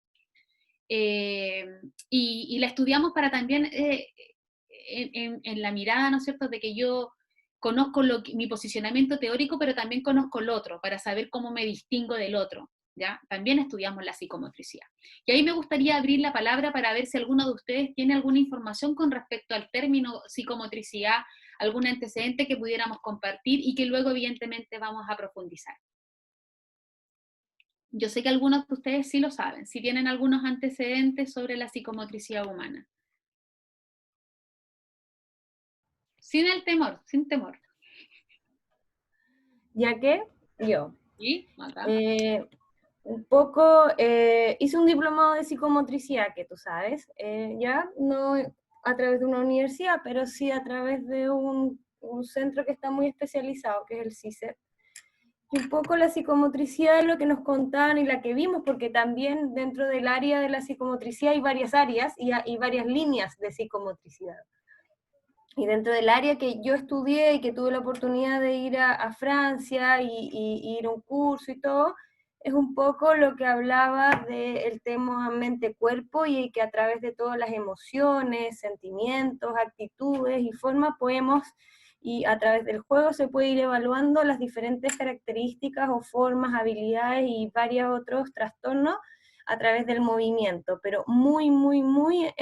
Y la estudiamos para también, en la mirada, ¿no es cierto?, de que yo conozco mi posicionamiento teórico, pero también conozco el otro, para saber cómo me distingo del otro, ¿ya? También estudiamos la psicomotricidad. Y ahí me gustaría abrir la palabra para ver si alguno de ustedes tiene alguna información con respecto al término psicomotricidad, algún antecedente que pudiéramos compartir y que luego evidentemente vamos a profundizar. Yo sé que algunos de ustedes sí lo saben, si tienen algunos antecedentes sobre la psicomotricidad humana. Sin el temor, sin temor. Ya que yo, ¿Sí? Acá. un poco, hice un diplomado de psicomotricidad, que tú sabes, ya no a través de una universidad, pero sí a través de un centro que está muy especializado, que es el CICEP. Y un poco la psicomotricidad es lo que nos contaban y la que vimos, porque también dentro del área de la psicomotricidad hay varias áreas y varias líneas de psicomotricidad. Y dentro del área que yo estudié y que tuve la oportunidad de ir a Francia y ir a un curso y todo, es un poco lo que hablaba del tema mente-cuerpo, y que a través de todas las emociones, sentimientos, actitudes y formas podemos, y a través del juego se puede ir evaluando las diferentes características o formas, habilidades y varios otros trastornos a través del movimiento, pero muy, muy, muy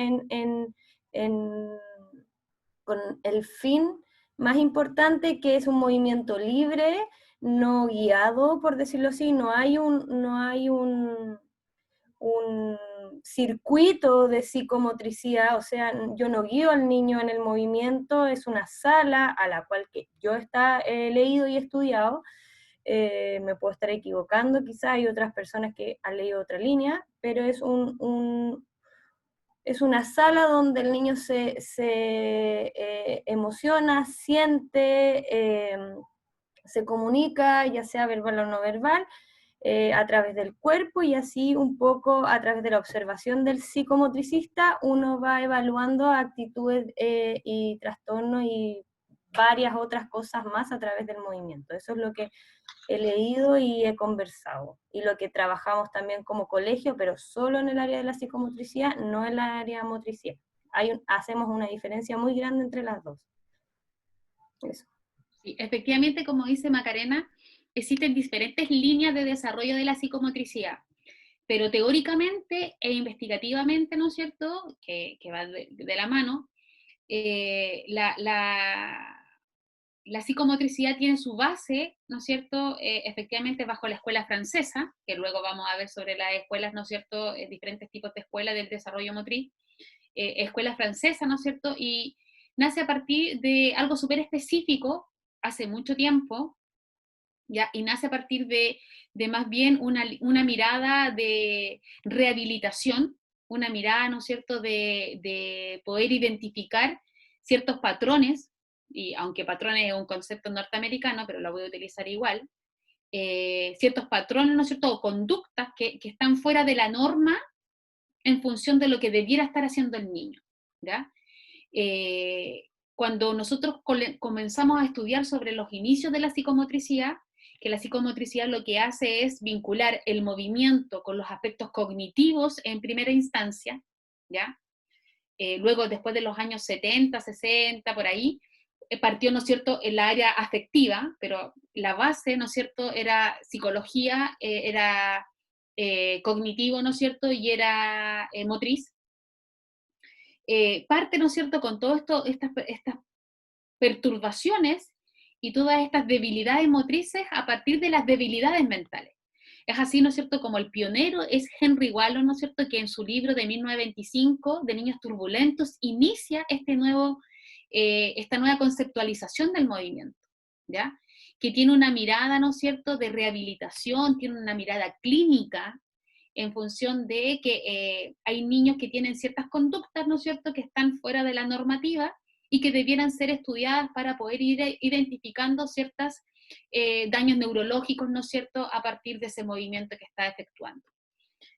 con el fin más importante, que es un movimiento libre, no guiado, por decirlo así. No hay un circuito de psicomotricidad, o sea, yo no guío al niño en el movimiento, es una sala a la cual que yo he leído y estudiado. Me puedo estar equivocando, quizá hay otras personas que han leído otra línea, pero es es una sala donde el niño se emociona, siente, se comunica, ya sea verbal o no verbal, a través del cuerpo, y así un poco a través de la observación del psicomotricista uno va evaluando actitudes y trastornos y varias otras cosas más a través del movimiento. Eso es lo que he leído y he conversado, y lo que trabajamos también como colegio, pero solo en el área de la psicomotricidad, no en el área de motricidad. Hacemos una diferencia muy grande entre las dos. Eso. Sí, efectivamente, como dice Macarena, existen diferentes líneas de desarrollo de la psicomotricidad, pero teóricamente e investigativamente, ¿no es cierto?, que va de la mano, la psicomotricidad tiene su base, ¿no es cierto?, efectivamente bajo la escuela francesa, que luego vamos a ver sobre las escuelas, ¿no es cierto?, diferentes tipos de escuelas del desarrollo motriz, escuela francesa, ¿no es cierto?, y nace a partir de algo súper específico, hace mucho tiempo, ¿ya? Y nace a partir de más bien una mirada de rehabilitación, una mirada, ¿no es cierto?, de poder identificar ciertos patrones, y aunque patrones es un concepto norteamericano, pero lo voy a utilizar igual, ciertos patrones, ¿no es cierto?, o conductas que están fuera de la norma en función de lo que debiera estar haciendo el niño, ¿ya? Cuando nosotros comenzamos a estudiar sobre los inicios de la psicomotricidad, que la psicomotricidad lo que hace es vincular el movimiento con los aspectos cognitivos en primera instancia, ¿ya? Luego, después de los años 70, 60, por ahí, partió, ¿no es cierto?, el área afectiva, pero la base, ¿no es cierto?, era psicología, era cognitivo, ¿no es cierto?, y era motriz. Parte, ¿no es cierto?, con todo esto, estas perturbaciones y todas estas debilidades motrices a partir de las debilidades mentales. Es así, ¿no es cierto?, como el pionero es Henry Wallon, ¿no es cierto?, que en su libro de 1925, de Niños Turbulentos, inicia esta nueva conceptualización del movimiento, ¿ya? Que tiene una mirada, ¿no es cierto?, de rehabilitación, tiene una mirada clínica, en función de que hay niños que tienen ciertas conductas, ¿no es cierto?, que están fuera de la normativa y que debieran ser estudiadas para poder ir identificando ciertos daños neurológicos, ¿no es cierto?, a partir de ese movimiento que está efectuando.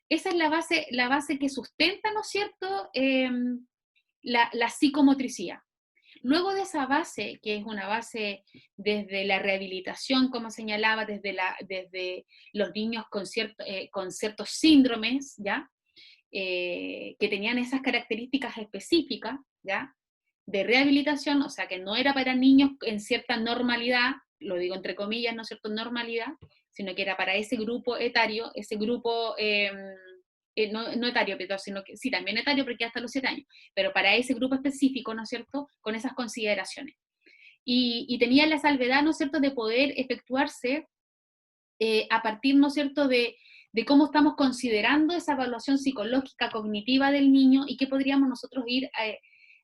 Esa es la base que sustenta, ¿no es cierto?, la psicomotricidad. Luego de esa base, que es una base desde la rehabilitación, como señalaba, desde los niños con ciertos síndromes, ¿ya? Que tenían esas características específicas, ¿ya?, de rehabilitación, o sea, que no era para niños en cierta normalidad, lo digo entre comillas, ¿no es cierto?, normalidad, sino que era para ese grupo etario, ese grupo, no etario, sino que sí, también etario porque hasta los 7 años, pero para ese grupo específico, ¿no es cierto?, con esas consideraciones. Y tenía la salvedad, ¿no es cierto?, de poder efectuarse a partir, ¿no es cierto?, de cómo estamos considerando esa evaluación psicológica cognitiva del niño y qué podríamos nosotros ir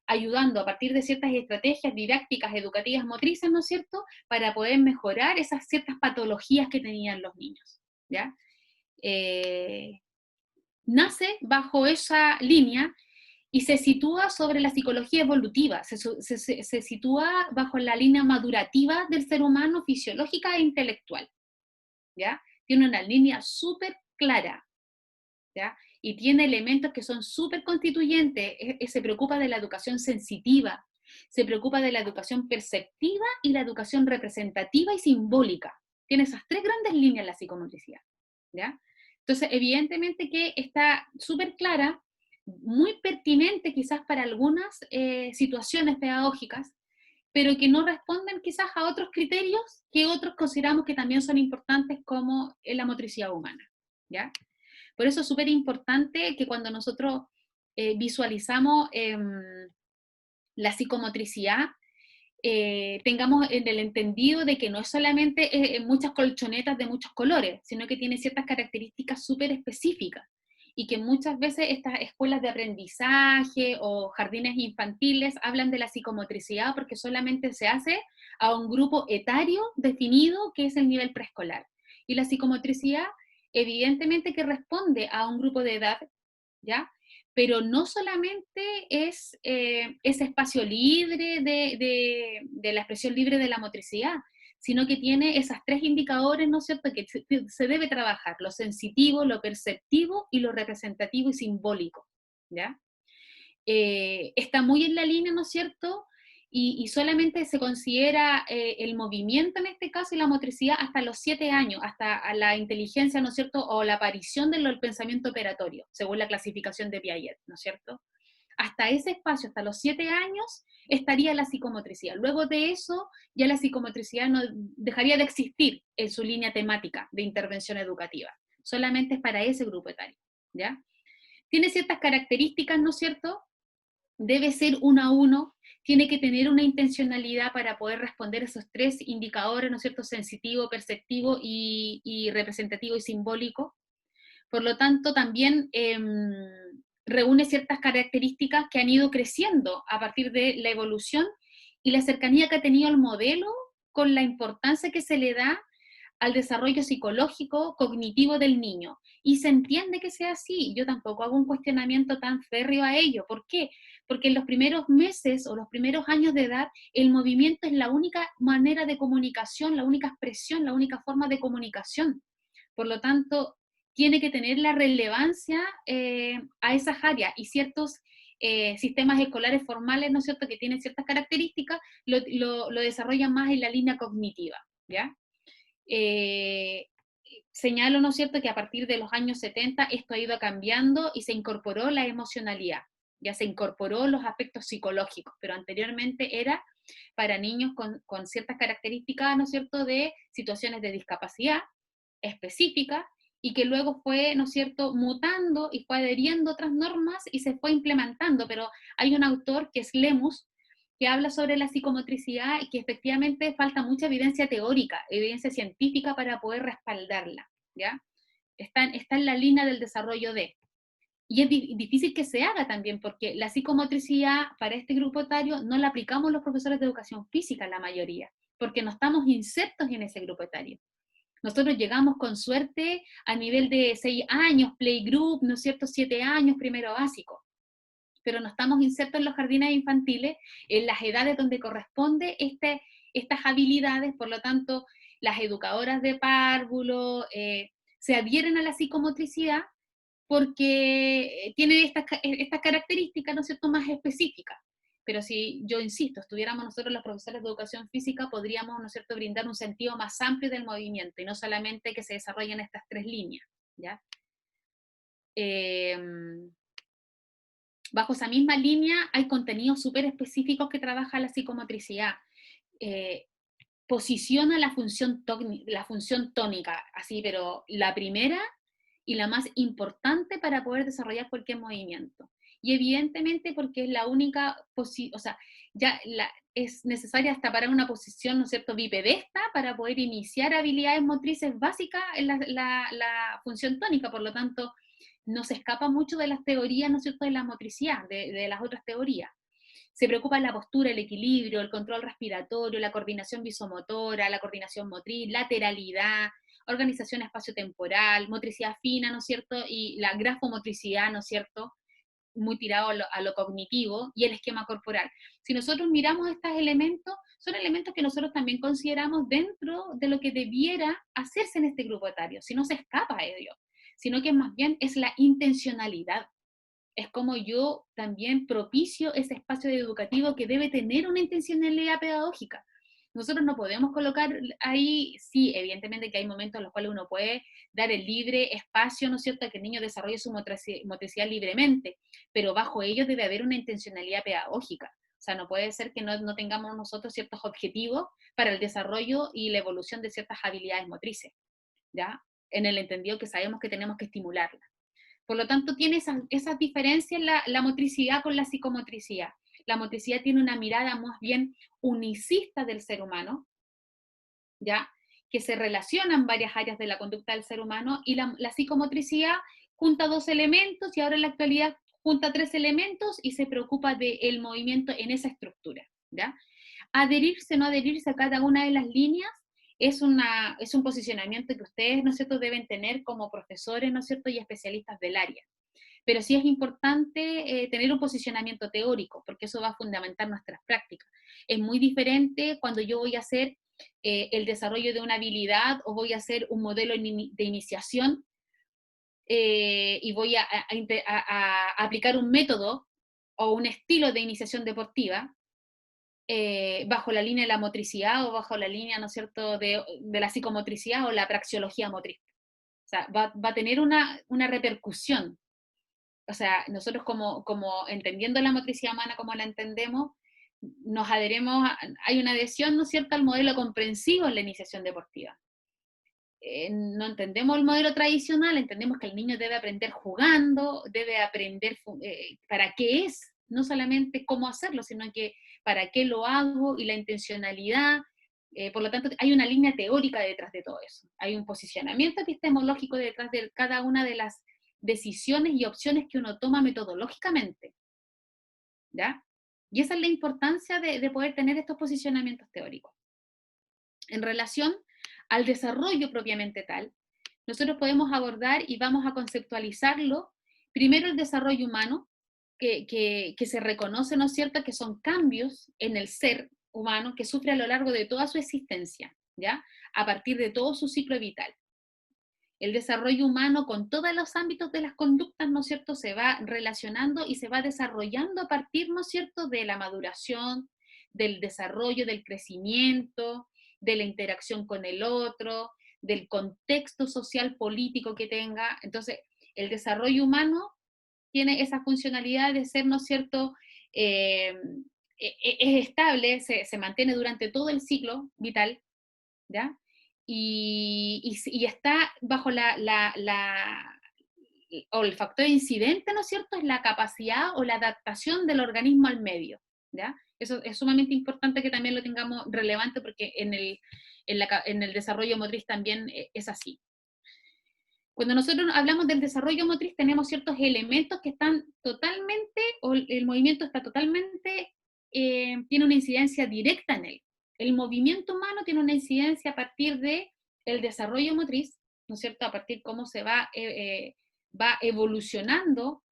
ayudando a partir de ciertas estrategias didácticas, educativas, motrices, ¿no es cierto?, para poder mejorar esas ciertas patologías que tenían los niños, ¿ya? Nace bajo esa línea y se sitúa sobre la psicología evolutiva, se sitúa bajo la línea madurativa del ser humano, fisiológica e intelectual, ¿ya? Tiene una línea súper clara, ¿ya? Y tiene elementos que son súper constituyentes, se preocupa de la educación sensitiva, se preocupa de la educación perceptiva y la educación representativa y simbólica. Tiene esas 3 grandes líneas la psicomotricidad, ¿ya? Entonces, evidentemente que está súper clara, muy pertinente quizás para algunas situaciones pedagógicas, pero que no responden quizás a otros criterios que otros consideramos que también son importantes, como la motricidad humana, ¿ya? Por eso es súper importante que cuando nosotros visualizamos la psicomotricidad, tengamos en el entendido de que no es solamente muchas colchonetas de muchos colores, sino que tiene ciertas características súper específicas, y que muchas veces estas escuelas de aprendizaje o jardines infantiles hablan de la psicomotricidad porque solamente se hace a un grupo etario definido, que es el nivel preescolar. Y la psicomotricidad evidentemente que responde a un grupo de edad, ¿ya? Pero no solamente es ese espacio libre de la expresión libre de la motricidad, sino que tiene esas 3 indicadores, ¿no es cierto?, que se debe trabajar: lo sensitivo, lo perceptivo y lo representativo y simbólico, ¿ya? Está muy en la línea, ¿no es cierto?, y solamente se considera el movimiento en este caso y la motricidad hasta los 7 años, hasta la inteligencia, ¿no es cierto?, o la aparición del pensamiento operatorio, según la clasificación de Piaget, ¿no es cierto? Hasta ese espacio, hasta los 7 años, estaría la psicomotricidad. Luego de eso, ya la psicomotricidad no dejaría de existir en su línea temática de intervención educativa. Solamente es para ese grupo etario, ¿ya? Tiene ciertas características, ¿no es cierto? Debe ser 1 a 1, tiene que tener una intencionalidad para poder responder esos 3 indicadores, ¿no es cierto? Sensitivo, perceptivo y representativo y simbólico. Por lo tanto, también reúne ciertas características que han ido creciendo a partir de la evolución y la cercanía que ha tenido el modelo con la importancia que se le da al desarrollo psicológico, cognitivo del niño. Y se entiende que sea así. Yo tampoco hago un cuestionamiento tan férreo a ello. ¿Por qué? Porque en los primeros meses o los primeros años de edad, el movimiento es la única manera de comunicación, la única expresión, la única forma de comunicación. Por lo tanto, tiene que tener la relevancia a esas áreas y ciertos sistemas escolares formales, ¿no es cierto?, que tienen ciertas características, lo desarrollan más en la línea cognitiva, ¿ya? Señalo, ¿no es cierto?, que a partir de los años 70 esto ha ido cambiando y se incorporó la emocionalidad, ya se incorporó los aspectos psicológicos, pero anteriormente era para niños con ciertas características, ¿no es cierto?, de situaciones de discapacidad específica y que luego fue, ¿no es cierto?, mutando y fue adheriendo a otras normas y se fue implementando, pero hay un autor que es Lemus, que habla sobre la psicomotricidad y que efectivamente falta mucha evidencia teórica, evidencia científica para poder respaldarla, ¿ya? Está en la línea del desarrollo de. Y es difícil que se haga también, porque la psicomotricidad para este grupo etario no la aplicamos los profesores de educación física, la mayoría, porque no estamos insertos en ese grupo etario. Nosotros llegamos con suerte a nivel de 6 años, playgroup, ¿no es cierto?, 7 años, primero básico, pero no estamos insertos en los jardines infantiles, en las edades donde corresponde estas habilidades. Por lo tanto, las educadoras de párvulo se adhieren a la psicomotricidad porque tienen estas características, ¿no es cierto?, más específicas. Pero si, yo insisto, estuviéramos nosotros los profesores de educación física, podríamos, ¿no es cierto?, brindar un sentido más amplio del movimiento, y no solamente que se desarrollen estas 3 líneas, ¿ya? Bajo esa misma línea hay contenidos súper específicos que trabaja la psicomotricidad. Posiciona la función tónica, así, pero la primera y la más importante para poder desarrollar cualquier movimiento. Y evidentemente porque es la única, o sea, ya es necesaria hasta para una posición, ¿no es cierto?, bipedesta para poder iniciar habilidades motrices básicas en la función tónica. Por lo tanto, no se escapa mucho de las teorías, ¿no es cierto?, de la motricidad, de las otras teorías. Se preocupa la postura, el equilibrio, el control respiratorio, la coordinación visomotora, la coordinación motriz, lateralidad, organización espacio-temporal, motricidad fina, ¿no es cierto?, y la grafomotricidad, ¿no es cierto?, muy tirado a lo cognitivo, y el esquema corporal. Si nosotros miramos estos elementos, son elementos que nosotros también consideramos dentro de lo que debiera hacerse en este grupo etario, si no se escapa de ello, sino que más bien es la intencionalidad. Es como yo también propicio ese espacio educativo que debe tener una intencionalidad pedagógica. Nosotros no podemos colocar ahí, sí, evidentemente que hay momentos en los cuales uno puede dar el libre espacio, ¿no es cierto?, a que el niño desarrolle su motricidad libremente, pero bajo ello debe haber una intencionalidad pedagógica. O sea, no puede ser que no tengamos nosotros ciertos objetivos para el desarrollo y la evolución de ciertas habilidades motrices, ¿ya? En el entendido que sabemos que tenemos que estimularlas. Por lo tanto, tiene esas diferencias la motricidad con la psicomotricidad. La motricidad tiene una mirada más bien unicista del ser humano, ¿ya?, que se relacionan varias áreas de la conducta del ser humano, y la psicomotricidad junta 2 elementos, y ahora en la actualidad junta 3 elementos, y se preocupa del movimiento en esa estructura, ¿ya? Adherirse o no adherirse a cada una de las líneas es un posicionamiento que ustedes, ¿no es cierto?, deben tener como profesores, ¿no es cierto?, y especialistas del área. Pero sí es importante tener un posicionamiento teórico, porque eso va a fundamentar nuestras prácticas. Es muy diferente cuando yo voy a hacer el desarrollo de una habilidad, o voy a hacer un modelo de iniciación, y voy a aplicar un método o un estilo de iniciación deportiva, bajo la línea de la motricidad o bajo la línea, ¿no es cierto?, de la psicomotricidad o la praxeología motriz. O sea, va a tener una repercusión. O sea, nosotros como entendiendo la motricidad humana como la entendemos, nos adheremos, hay una adhesión, ¿no es cierto?, al modelo comprensivo en la iniciación deportiva. No entendemos el modelo tradicional, entendemos que el niño debe aprender jugando, debe aprender para qué es, no solamente cómo hacerlo, sino que para qué lo hago y la intencionalidad. Por lo tanto, hay una línea teórica detrás de todo eso. Hay un posicionamiento epistemológico detrás de cada una de las decisiones y opciones que uno toma metodológicamente. ¿Ya? Y esa es la importancia de poder tener estos posicionamientos teóricos. En relación al desarrollo propiamente tal, nosotros podemos abordar y vamos a conceptualizarlo, primero el desarrollo humano, que se reconoce, ¿no es cierto?, que son cambios en el ser humano que sufre a lo largo de toda su existencia, ¿ya?, a partir de todo su ciclo vital. El desarrollo humano con todos los ámbitos de las conductas, ¿no es cierto?, se va relacionando y se va desarrollando a partir, ¿no es cierto?, de la maduración, del desarrollo, del crecimiento, de la interacción con el otro, del contexto social político que tenga. Entonces, el desarrollo humano tiene esa funcionalidad de ser, ¿no es cierto?, es estable, se mantiene durante todo el ciclo vital, ¿ya? Y está bajo o el factor incidente, ¿no es cierto?, es la capacidad o la adaptación del organismo al medio, ¿ya? Eso es sumamente importante que también lo tengamos relevante porque en el desarrollo motriz también es así. Cuando nosotros hablamos del desarrollo motriz tenemos ciertos elementos que están totalmente, o el movimiento está totalmente, tiene una incidencia directa en él. El movimiento humano tiene una incidencia a partir del desarrollo motriz, ¿no es cierto?, a partir de cómo se va evolucionando,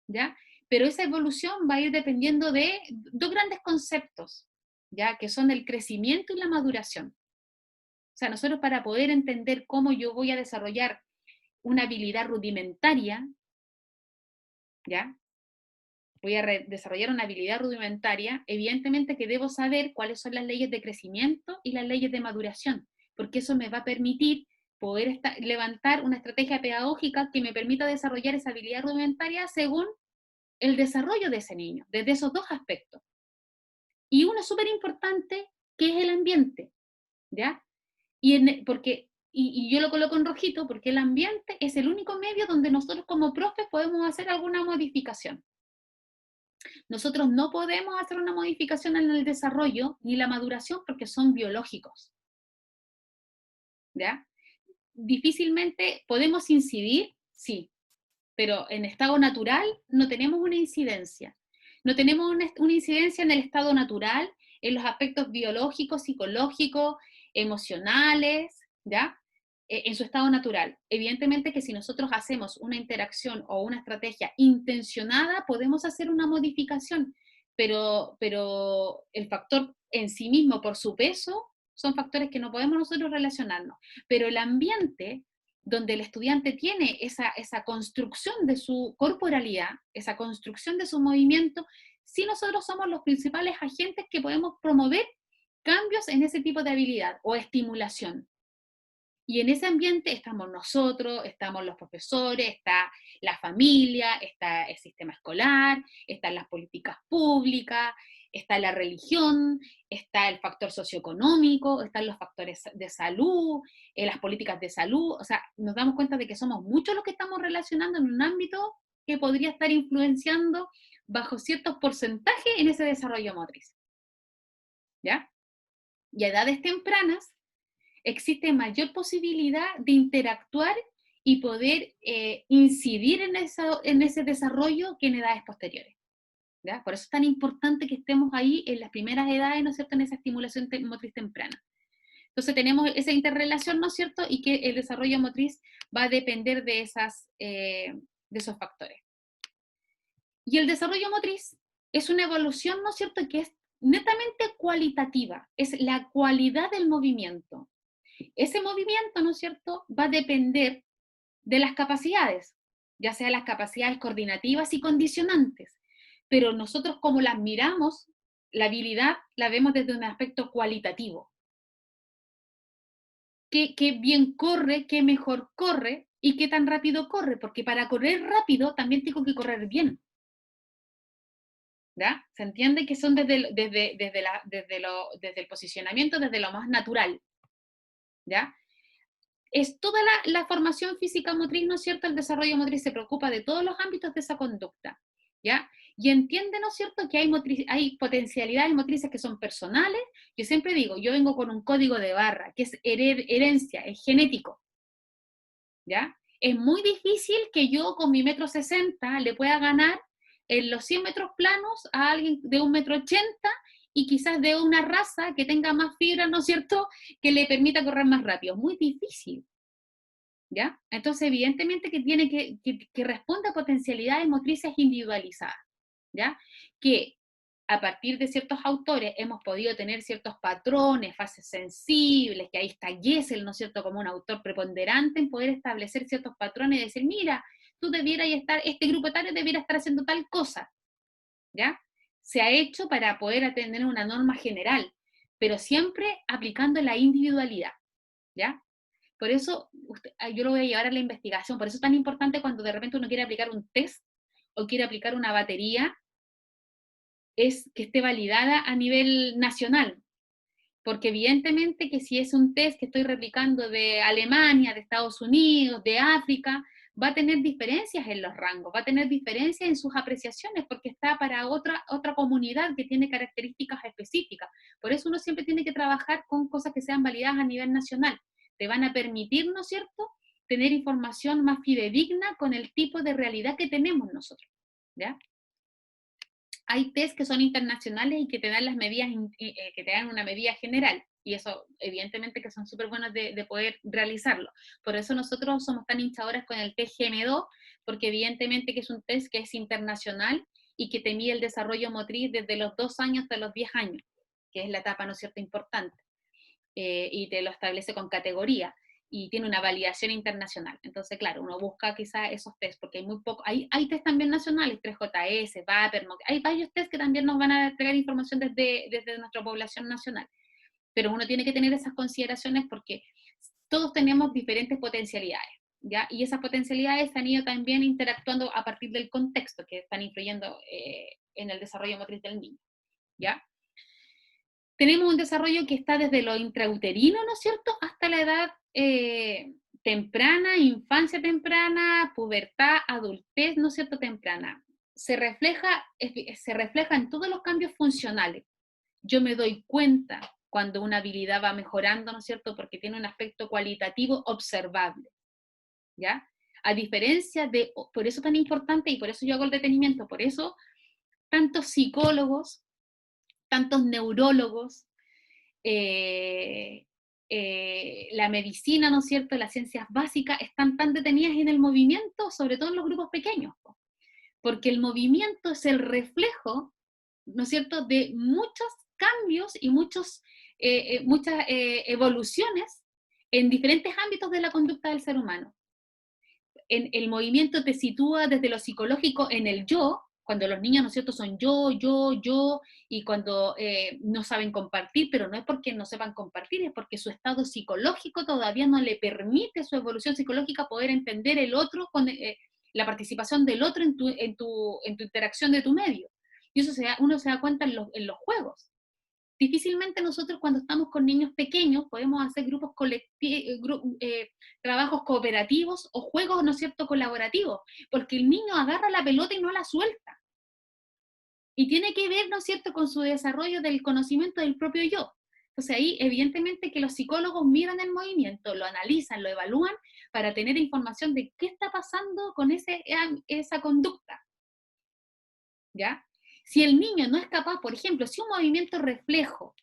¿ya? Pero esa evolución va a ir dependiendo de dos grandes conceptos, ¿ya?, que son el crecimiento y la maduración. O sea, nosotros para poder entender cómo yo voy a desarrollar una habilidad rudimentaria, ¿ya? Voy a desarrollar una habilidad rudimentaria, evidentemente que debo saber cuáles son las leyes de crecimiento y las leyes de maduración, porque eso me va a permitir poder levantar una estrategia pedagógica que me permita desarrollar esa habilidad rudimentaria según el desarrollo de ese niño, desde esos dos aspectos. Y uno súper importante, que es el ambiente, ¿ya? Y yo lo coloco en rojito porque el ambiente es el único medio donde nosotros como profes podemos hacer alguna modificación. Nosotros no podemos hacer una modificación en el desarrollo ni la maduración porque son biológicos, ¿ya? Difícilmente podemos incidir, sí, pero en estado natural no tenemos una incidencia. No tenemos una incidencia en el estado natural, en los aspectos biológicos, psicológicos, emocionales, ¿ya? En su estado natural. Evidentemente que si nosotros hacemos una interacción o una estrategia intencionada, podemos hacer una modificación, pero el factor en sí mismo, por su peso, son factores que no podemos nosotros relacionarnos. Pero el ambiente donde el estudiante tiene esa construcción de su corporalidad, esa construcción de su movimiento, sí nosotros somos los principales agentes que podemos promover cambios en ese tipo de habilidad o estimulación. Y en ese ambiente estamos nosotros, estamos los profesores, está la familia, está el sistema escolar, están las políticas públicas, está la religión, está el factor socioeconómico, están los factores de salud, las políticas de salud. O sea, nos damos cuenta de que somos muchos los que estamos relacionando en un ámbito que podría estar influenciando bajo ciertos porcentajes en ese desarrollo motriz. ¿Ya? Y a edades tempranas, existe mayor posibilidad de interactuar y poder incidir en ese desarrollo que en edades posteriores. ¿Ya? Por eso es tan importante que estemos ahí en las primeras edades, ¿no es cierto?, en esa estimulación motriz temprana. Entonces tenemos esa interrelación, ¿no es cierto?, y que el desarrollo motriz va a depender de esos factores. Y el desarrollo motriz es una evolución, ¿no es cierto?, que es netamente cualitativa, es la cualidad del movimiento. Ese movimiento, ¿no es cierto?, va a depender de las capacidades, ya sea las capacidades coordinativas y condicionantes, pero nosotros como las miramos la habilidad la vemos desde un aspecto cualitativo. Qué bien corre, qué mejor corre y qué tan rápido corre, porque para correr rápido también tengo que correr bien. ¿Ya? Se entiende que son desde el posicionamiento, desde lo más natural. ¿Ya? Es toda la formación física motriz, ¿no es cierto? El desarrollo motriz se preocupa de todos los ámbitos de esa conducta. ¿Ya? Y entiende, ¿no es cierto?, que hay potencialidades motrices que son personales. Yo siempre digo, yo vengo con un código de barra, que es herencia, es genético. ¿Ya? Es muy difícil que yo con mi 1,60 m le pueda ganar en los 100 metros planos a alguien de 1,80 m y quizás de una raza que tenga más fibra, ¿no es cierto?, que le permita correr más rápido. Muy difícil. ¿Ya? Entonces, evidentemente que tiene que responde a potencialidades motrices individualizadas. ¿Ya? Que a partir de ciertos autores hemos podido tener ciertos patrones, fases sensibles, que ahí está Gesell, ¿no es cierto?, como un autor preponderante en poder establecer ciertos patrones y decir, mira, tú debieras estar, este grupo etario debiera estar haciendo tal cosa. ¿Ya? Se ha hecho para poder atender una norma general, pero siempre aplicando la individualidad. ¿Ya? Por eso, yo lo voy a llevar a la investigación, por eso es tan importante cuando de repente uno quiere aplicar un test o quiere aplicar una batería, es que esté validada a nivel nacional. Porque evidentemente que si es un test que estoy replicando de Alemania, de Estados Unidos, de África, va a tener diferencias en los rangos, va a tener diferencias en sus apreciaciones, porque está para otra comunidad que tiene características específicas. Por eso uno siempre tiene que trabajar con cosas que sean validadas a nivel nacional. Te van a permitir, ¿no es cierto?, tener información más fidedigna con el tipo de realidad que tenemos nosotros. ¿Ya? Hay test que son internacionales y que te dan las medidas, que te dan una medida general, y eso evidentemente que son súper buenos de poder realizarlo. Por eso nosotros somos tan hinchadoras con el test GM2, porque evidentemente que es un test que es internacional y que te mide el desarrollo motriz desde los 2 años hasta los 10 años, que es la etapa, ¿no es cierto?, importante, y te lo establece con categoría, y tiene una validación internacional. Entonces, claro, uno busca quizá esos test, porque hay muy poco, hay test también nacionales, 3JS, VAPER, hay varios test que también nos van a entregar información desde nuestra población nacional. Pero uno tiene que tener esas consideraciones porque todos tenemos diferentes potencialidades, ¿ya? Y esas potencialidades han ido también interactuando a partir del contexto que están influyendo en el desarrollo motriz del niño, ¿ya? Tenemos un desarrollo que está desde lo intrauterino, ¿no es cierto?, hasta la edad temprana, infancia temprana, pubertad, adultez, ¿no es cierto?, temprana. Se refleja en todos los cambios funcionales. Yo me doy cuenta cuando una habilidad va mejorando, ¿no es cierto?, porque tiene un aspecto cualitativo observable, ¿ya? A diferencia por eso tan importante, y por eso yo hago el detenimiento, por eso tantos psicólogos, tantos neurólogos, la medicina, ¿no es cierto?, las ciencias básicas están tan detenidas en el movimiento, sobre todo en los grupos pequeños, porque el movimiento es el reflejo, ¿no es cierto?, de muchos cambios y muchas evoluciones en diferentes ámbitos de la conducta del ser humano. El movimiento te sitúa desde lo psicológico en el yo, cuando los niños, ¿no es cierto?, son yo, y cuando no saben compartir, pero no es porque no sepan compartir, es porque su estado psicológico todavía no le permite, su evolución psicológica, poder entender el otro, con la participación del otro en tu interacción de tu medio. Y eso uno se da cuenta en los juegos. Difícilmente nosotros cuando estamos con niños pequeños podemos hacer grupos colectivos, trabajos cooperativos o juegos, ¿no es cierto?, colaborativos, porque el niño agarra la pelota y no la suelta. Y tiene que ver, ¿no es cierto?, con su desarrollo del conocimiento del propio yo. Entonces ahí, evidentemente que los psicólogos miran el movimiento, lo analizan, lo evalúan, para tener información de qué está pasando con esa conducta. ¿Ya? Si el niño no es capaz, por ejemplo, si un movimiento reflejo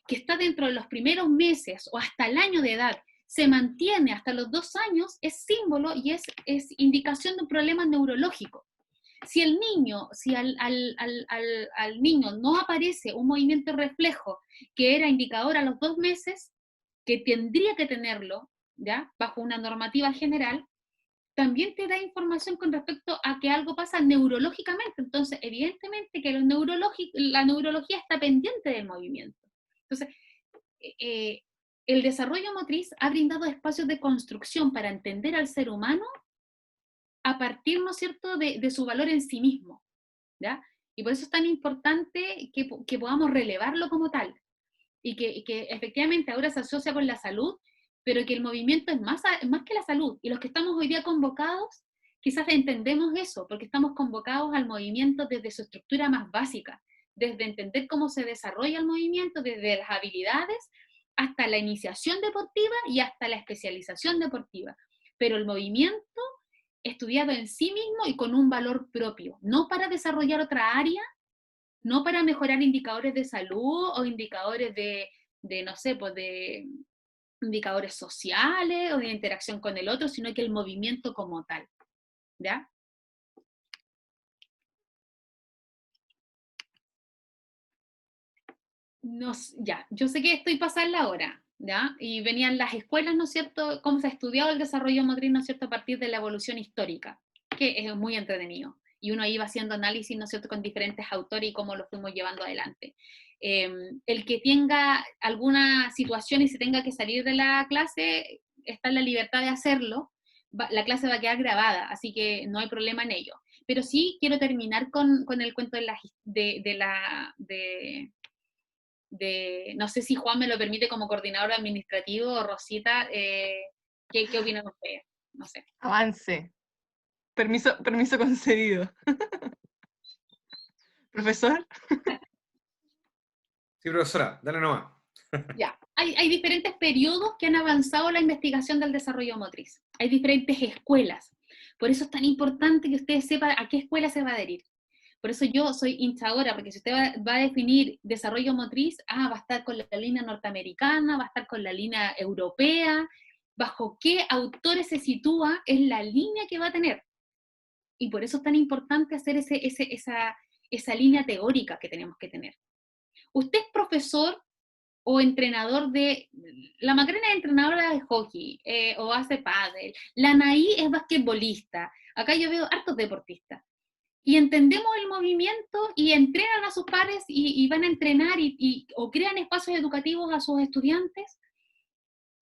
que está dentro de los primeros meses o hasta el año de edad se mantiene hasta los 2 años, es símbolo y es indicación de un problema neurológico. Si al niño no aparece un movimiento reflejo que era indicador a los 2 meses, que tendría que tenerlo, ¿ya?, bajo una normativa general, también te da información con respecto a que algo pasa neurológicamente. Entonces, evidentemente que la neurología está pendiente del movimiento. Entonces, el desarrollo motriz ha brindado espacios de construcción para entender al ser humano a partir, ¿no es cierto?, de su valor en sí mismo, ¿ya? Y por eso es tan importante que podamos relevarlo como tal, y que efectivamente ahora se asocia con la salud, pero que el movimiento es más que la salud, y los que estamos hoy día convocados, quizás entendemos eso, porque estamos convocados al movimiento desde su estructura más básica, desde entender cómo se desarrolla el movimiento, desde las habilidades, hasta la iniciación deportiva y hasta la especialización deportiva. Pero el movimiento estudiado en sí mismo y con un valor propio, no para desarrollar otra área, no para mejorar indicadores de salud o indicadores no sé, pues de indicadores sociales o de interacción con el otro, sino que el movimiento como tal, ¿ya? Ya, yo sé que estoy pasando la hora, ¿ya? Y venían las escuelas, ¿no es cierto?, cómo se ha estudiado el desarrollo motriz, ¿no es cierto?, a partir de la evolución histórica, que es muy entretenido. Y uno iba haciendo análisis, ¿no es cierto?, con diferentes autores y cómo lo fuimos llevando adelante. El que tenga alguna situación y se tenga que salir de la clase, está en la libertad de hacerlo. La clase va a quedar grabada, así que no hay problema en ello. Pero sí quiero terminar con el cuento no sé si Juan me lo permite como coordinador administrativo o Rosita, ¿qué opinan ustedes? No sé. Avance. Permiso concedido. ¿Profesor? Sí, profesora, dale nomás. Ya, hay diferentes periodos que han avanzado la investigación del desarrollo motriz. Hay diferentes escuelas. Por eso es tan importante que usted sepa a qué escuela se va a adherir. Por eso yo soy hincha ahora, porque si usted va a definir desarrollo motriz, va a estar con la línea norteamericana, va a estar con la línea europea, bajo qué autores se sitúa es la línea que va a tener. Y por eso es tan importante hacer esa línea teórica que tenemos que tener. Usted es profesor o entrenador la Macarena es entrenadora de hockey, o hace pádel, la Anaí es basquetbolista, acá yo veo hartos deportistas, y entendemos el movimiento y entrenan a sus pares y van a entrenar o crean espacios educativos a sus estudiantes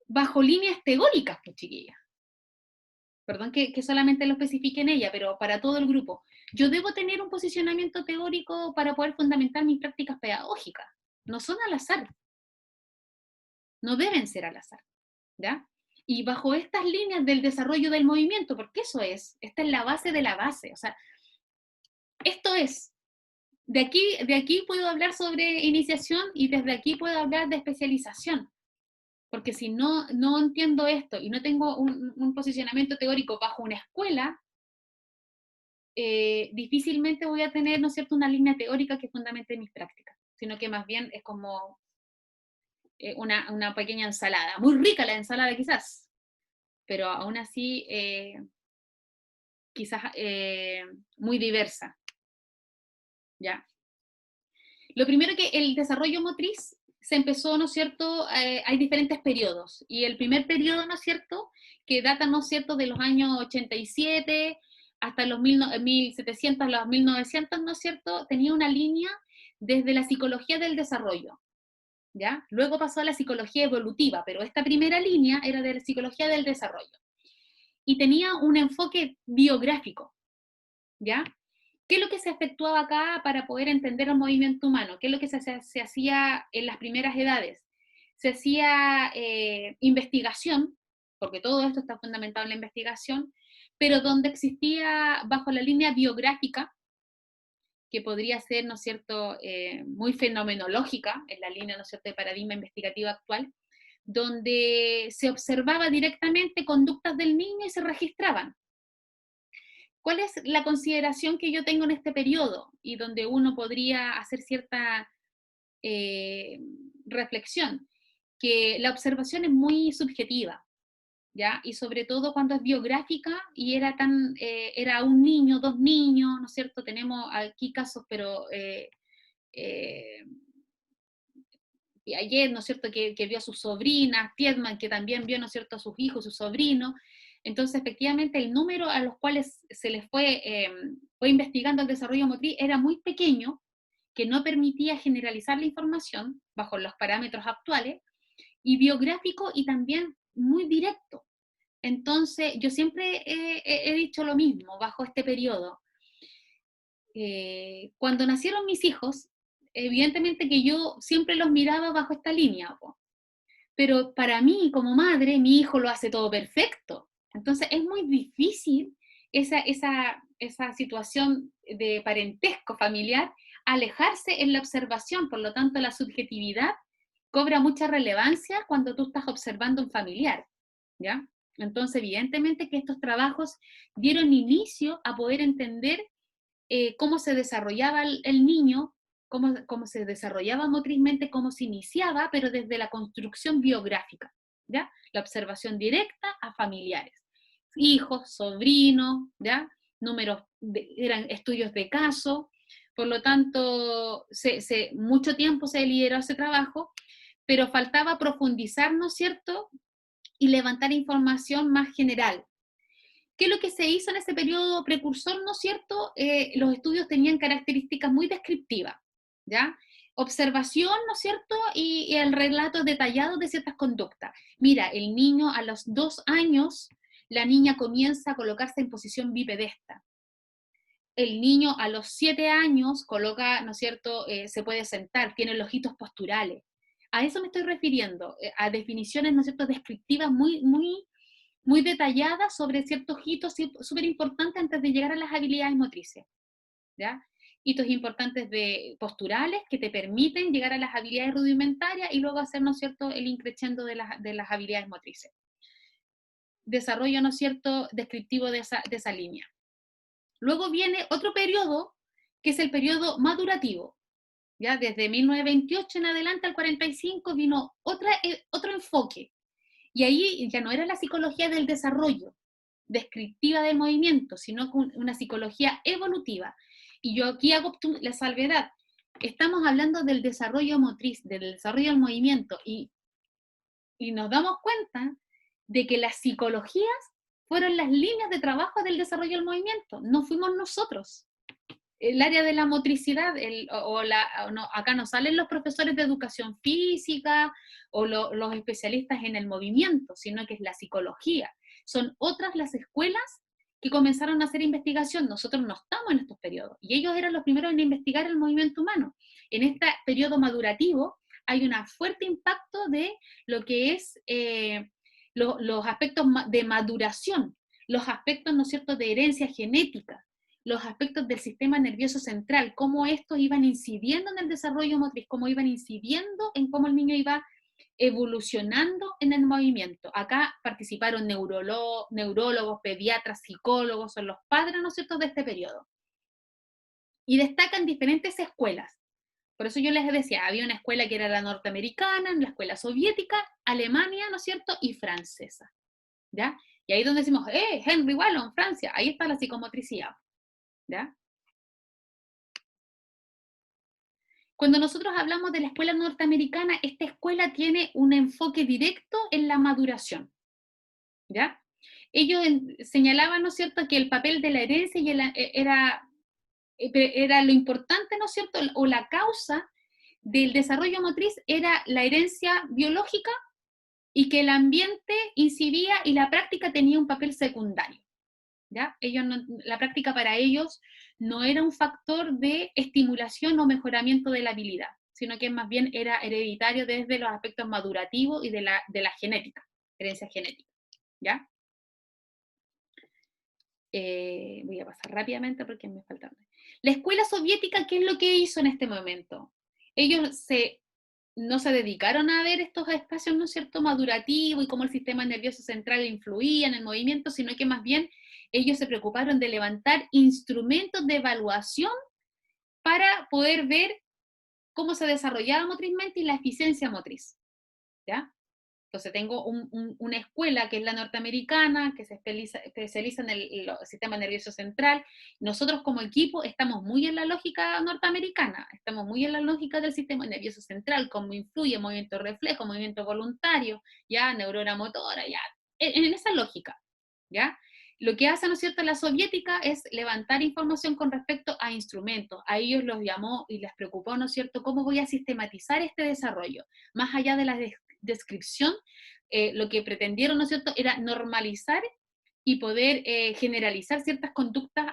bajo líneas teóricas, pues chiquillas. Perdón que solamente lo especifique en ella, pero para todo el grupo. Yo debo tener un posicionamiento teórico para poder fundamentar mis prácticas pedagógicas. No son al azar. No deben ser al azar, ¿ya? Y bajo estas líneas del desarrollo del movimiento, porque esta es la base de la base, o sea, esto es, de aquí puedo hablar sobre iniciación y desde aquí puedo hablar de especialización, porque si no entiendo esto y no tengo un posicionamiento teórico bajo una escuela, difícilmente voy a tener, ¿no es cierto?, una línea teórica que fundamente mis prácticas, sino que más bien es como una pequeña ensalada, muy rica la ensalada quizás, pero aún así quizás muy diversa, ¿ya? Lo primero que el desarrollo motriz se empezó, ¿no es cierto?, hay diferentes periodos, y el primer periodo, ¿no es cierto?, que data, ¿no es cierto?, de los años 87 hasta los 1700, los 1900, ¿no es cierto?, tenía una línea desde la psicología del desarrollo, ¿ya? Luego pasó a la psicología evolutiva, pero esta primera línea era de la psicología del desarrollo. Y tenía un enfoque biográfico, ¿ya? ¿Qué es lo que se efectuaba acá para poder entender el movimiento humano? ¿Qué es lo que se hacía en las primeras edades? Se hacía investigación, porque todo esto está fundamentado en la investigación, pero donde existía bajo la línea biográfica, que podría ser, ¿no es cierto?, muy fenomenológica, en la línea, ¿no es cierto?, de paradigma investigativo actual, donde se observaba directamente conductas del niño y se registraban. ¿Cuál es la consideración que yo tengo en este periodo? Y donde uno podría hacer cierta reflexión, que la observación es muy subjetiva, ¿ya? Y sobre todo cuando es biográfica y era un niño, dos niños, ¿no es cierto? Tenemos aquí casos, pero y ayer, ¿no es cierto?, que vio a sus sobrinas, Tiedman, que también vio, ¿no es cierto?, a sus hijos, sus sobrinos. Entonces, efectivamente, el número a los cuales se les fue investigando el desarrollo motriz era muy pequeño, que no permitía generalizar la información bajo los parámetros actuales, y biográfico y también muy directo. Entonces, yo siempre he dicho lo mismo bajo este periodo. Cuando nacieron mis hijos, evidentemente que yo siempre los miraba bajo esta línea, pero para mí, como madre, mi hijo lo hace todo perfecto. Entonces, es muy difícil esa situación de parentesco familiar, alejarse en la observación. Por lo tanto, la subjetividad cobra mucha relevancia cuando tú estás observando un familiar, ¿ya? Entonces, evidentemente que estos trabajos dieron inicio a poder entender cómo se desarrollaba el niño, cómo se desarrollaba motrizmente, cómo se iniciaba, pero desde la construcción biográfica, ¿ya? La observación directa a familiares, hijos, sobrinos, ¿ya? Eran estudios de caso, por lo tanto, mucho tiempo se lideró ese trabajo, pero faltaba profundizar, ¿no es cierto?, y levantar información más general. ¿Qué es lo que se hizo en ese periodo precursor, no es cierto? Los estudios tenían características muy descriptivas, ¿ya? Observación, ¿no es cierto? Y el relato detallado de ciertas conductas. Mira, el niño a los 2 años, la niña comienza a colocarse en posición bipedesta. El niño a los 7 años coloca, ¿no es cierto?, se puede sentar, tiene los hitos posturales. A eso me estoy refiriendo, a definiciones, ¿no es cierto?, descriptivas muy detalladas sobre ciertos hitos súper importantes antes de llegar a las habilidades motrices, ¿ya? Hitos importantes posturales que te permiten llegar a las habilidades rudimentarias y luego hacer, ¿no es cierto?, el increciendo de las habilidades motrices. Desarrollo, ¿no es cierto?, descriptivo de esa línea. Luego viene otro periodo, que es el periodo madurativo, ¿ya? Desde 1928 en adelante al 45 vino otro enfoque, y ahí ya no era la psicología del desarrollo, descriptiva del movimiento, sino una psicología evolutiva. Y yo aquí hago la salvedad. Estamos hablando del desarrollo motriz, del desarrollo del movimiento, y nos damos cuenta de que las psicologías fueron las líneas de trabajo del desarrollo del movimiento, no fuimos nosotros. El área de la motricidad, acá no salen los profesores de educación física o los especialistas en el movimiento, sino que es la psicología. Son otras las escuelas que comenzaron a hacer investigación. Nosotros no estamos en estos periodos, y ellos eran los primeros en investigar el movimiento humano. En este periodo madurativo hay un fuerte impacto de lo que es los aspectos de maduración, los aspectos, ¿no es cierto?, de herencia genética, los aspectos del sistema nervioso central, cómo estos iban incidiendo en el desarrollo motriz, cómo iban incidiendo en cómo el niño iba evolucionando en el movimiento. Acá participaron neurólogos, pediatras, psicólogos, son los padres, ¿no es cierto?, de este periodo. Y destacan diferentes escuelas. Por eso yo les decía, había una escuela que era la norteamericana, la escuela soviética, Alemania, ¿no es cierto?, y francesa, ¿ya? Y ahí es donde decimos, Henry Wallon, Francia, ahí está la psicomotricidad, ¿ya? Cuando nosotros hablamos de la escuela norteamericana, esta escuela tiene un enfoque directo en la maduración, ¿ya? Ellos señalaban, ¿no es cierto?, que el papel de la herencia era lo importante, ¿no es cierto?, o la causa del desarrollo motriz era la herencia biológica, y que el ambiente incidía y la práctica tenía un papel secundario, ¿ya? La práctica para ellos no era un factor de estimulación o mejoramiento de la habilidad, sino que más bien era hereditario desde los aspectos madurativos y de la genética, herencia genética, ¿ya? Voy a pasar rápidamente porque me faltan. La escuela soviética, ¿qué es lo que hizo en este momento? Ellos no se dedicaron a ver estos espacios, ¿no es cierto?, madurativos y cómo el sistema nervioso central influía en el movimiento, sino que más bien ellos se preocuparon de levantar instrumentos de evaluación para poder ver cómo se desarrollaba motrizmente y la eficiencia motriz, ¿ya? Entonces tengo una escuela que es la norteamericana, que se especializa en el sistema nervioso central. Nosotros como equipo estamos muy en la lógica norteamericana, estamos muy en la lógica del sistema nervioso central, cómo influye movimiento reflejo, movimiento voluntario, ya, neurona motora, ya, en esa lógica, ¿ya? Lo que hace, ¿no es cierto?, la soviética es levantar información con respecto a instrumentos. A ellos los llamó y les preocupó, ¿no es cierto?, cómo voy a sistematizar este desarrollo. Más allá de la descripción, lo que pretendieron, ¿no es cierto?, era normalizar y poder generalizar ciertas conductas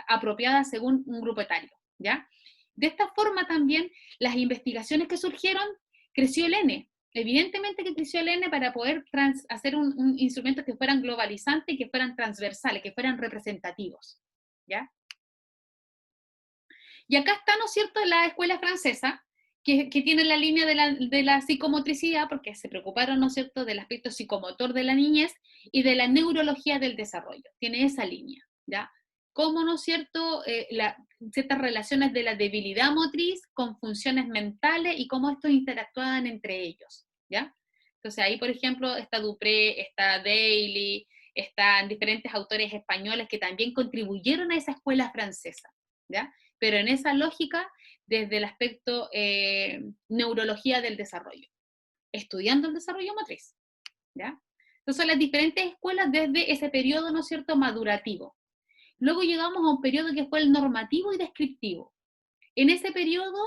apropiadas según un grupo etario, ¿ya? De esta forma también, las investigaciones que surgieron, creció el N. Evidentemente que creció el N para poder hacer un instrumento que fueran globalizantes y que fueran transversales, que fueran representativos, ¿ya? Y acá está, ¿no es cierto?, la escuela francesa, que tiene la línea de la psicomotricidad, porque se preocuparon, ¿no es cierto?, del aspecto psicomotor de la niñez y de la neurología del desarrollo. Tiene esa línea, ¿ya? Cómo, ¿no es cierto?, ciertas relaciones de la debilidad motriz con funciones mentales y cómo estos interactúan entre ellos, ¿ya? Entonces ahí, por ejemplo, está Dupré, está Daly, están diferentes autores españoles que también contribuyeron a esa escuela francesa, ¿ya? Pero en esa lógica desde el aspecto neurología del desarrollo, estudiando el desarrollo motriz, ¿ya? Entonces son las diferentes escuelas desde ese periodo, ¿no es cierto?, madurativo. Luego llegamos a un periodo que fue el normativo y descriptivo. En ese periodo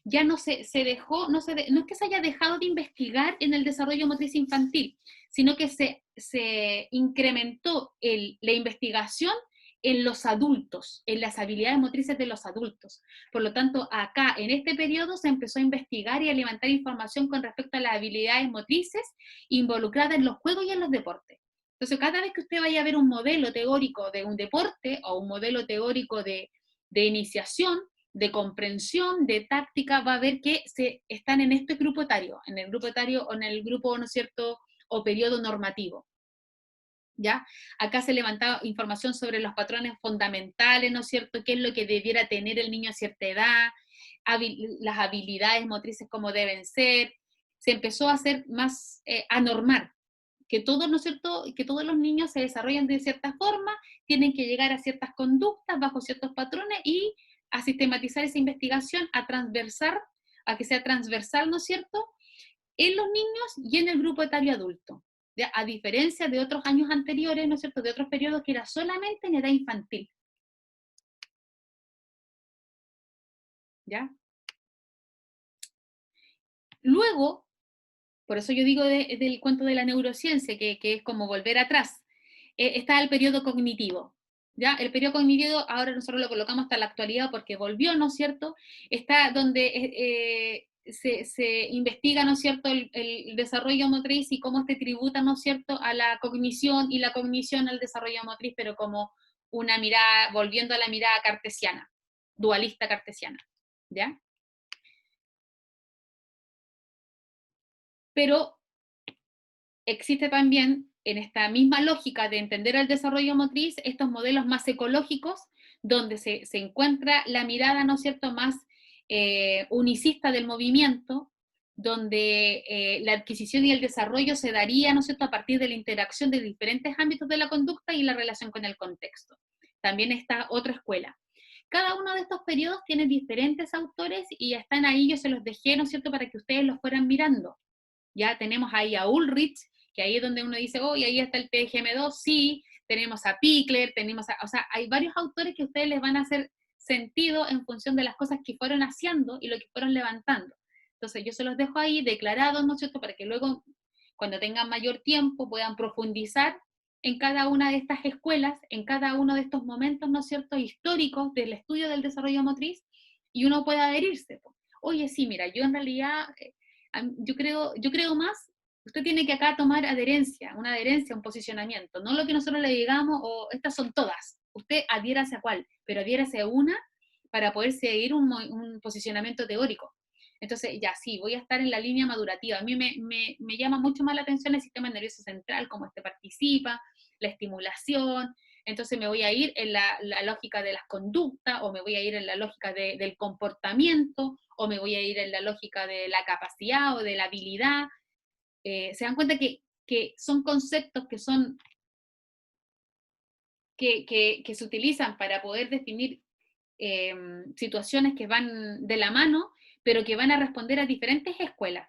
ya no se dejó, no es que se haya dejado de investigar en el desarrollo motriz infantil, sino que se incrementó la investigación en los adultos, en las habilidades motrices de los adultos. Por lo tanto, acá, en este periodo, se empezó a investigar y a levantar información con respecto a las habilidades motrices involucradas en los juegos y en los deportes. Entonces, cada vez que usted vaya a ver un modelo teórico de un deporte o un modelo teórico de iniciación, de comprensión, de táctica, va a ver que están en este grupo etario, en el grupo etario o en el grupo, ¿no es cierto?, o periodo normativo. ¿Ya? Acá se levantaba información sobre los patrones fundamentales, ¿no es cierto?, qué es lo que debiera tener el niño a cierta edad, las habilidades motrices como deben ser, se empezó a hacer más, a normar, que todos, ¿no es cierto?, que todos los niños se desarrollan de cierta forma, tienen que llegar a ciertas conductas bajo ciertos patrones y a sistematizar esa investigación, a que sea transversal, ¿no es cierto?, en los niños y en el grupo etario adulto. ¿Ya? A diferencia de otros años anteriores, ¿no es cierto?, de otros periodos que era solamente en edad infantil. ¿Ya? Luego, por eso yo digo del cuento de la neurociencia, que es como volver atrás, está el periodo cognitivo. ¿Ya? El periodo cognitivo ahora nosotros lo colocamos hasta la actualidad porque volvió, ¿no es cierto? Está donde se investiga, ¿no es cierto?, el desarrollo motriz y cómo se tributa, ¿no es cierto?, a la cognición y la cognición al desarrollo motriz, pero como una mirada, volviendo a la mirada cartesiana, dualista cartesiana, ¿ya? Pero existe también, en esta misma lógica de entender el desarrollo motriz, estos modelos más ecológicos, donde se encuentra la mirada, ¿no es cierto?, más unicista del movimiento, donde la adquisición y el desarrollo se daría, ¿no es cierto?, a partir de la interacción de diferentes ámbitos de la conducta y la relación con el contexto. También está otra escuela. Cada uno de estos periodos tiene diferentes autores y están ahí, yo se los dejé, ¿no es cierto?, para que ustedes los fueran mirando. Ya tenemos ahí a Ulrich, que ahí es donde uno dice, oh, y ahí está el PGM2, sí, tenemos a Pickler, o sea, hay varios autores que a ustedes les van a hacer sentido en función de las cosas que fueron haciendo y lo que fueron levantando. Entonces yo se los dejo ahí declarados, ¿no es cierto?, para que luego, cuando tengan mayor tiempo, puedan profundizar en cada una de estas escuelas, en cada uno de estos momentos, ¿no es cierto?, históricos del estudio del desarrollo motriz, y uno pueda adherirse. Oye, sí, mira, yo en realidad, yo creo más, usted tiene que acá tomar adherencia, un posicionamiento, no lo que nosotros le digamos, o estas son todas, usted adhiérase a cuál, pero adhiérase a una para poder seguir un posicionamiento teórico. Entonces, ya sí, voy a estar en la línea madurativa. A mí me llama mucho más la atención el sistema nervioso central, cómo este participa, la estimulación. Entonces me voy a ir en la lógica de las conductas, o me voy a ir en la lógica del comportamiento, o me voy a ir en la lógica de la capacidad o de la habilidad. Se dan cuenta que son conceptos que se utilizan para poder definir situaciones que van de la mano, pero que van a responder a diferentes escuelas.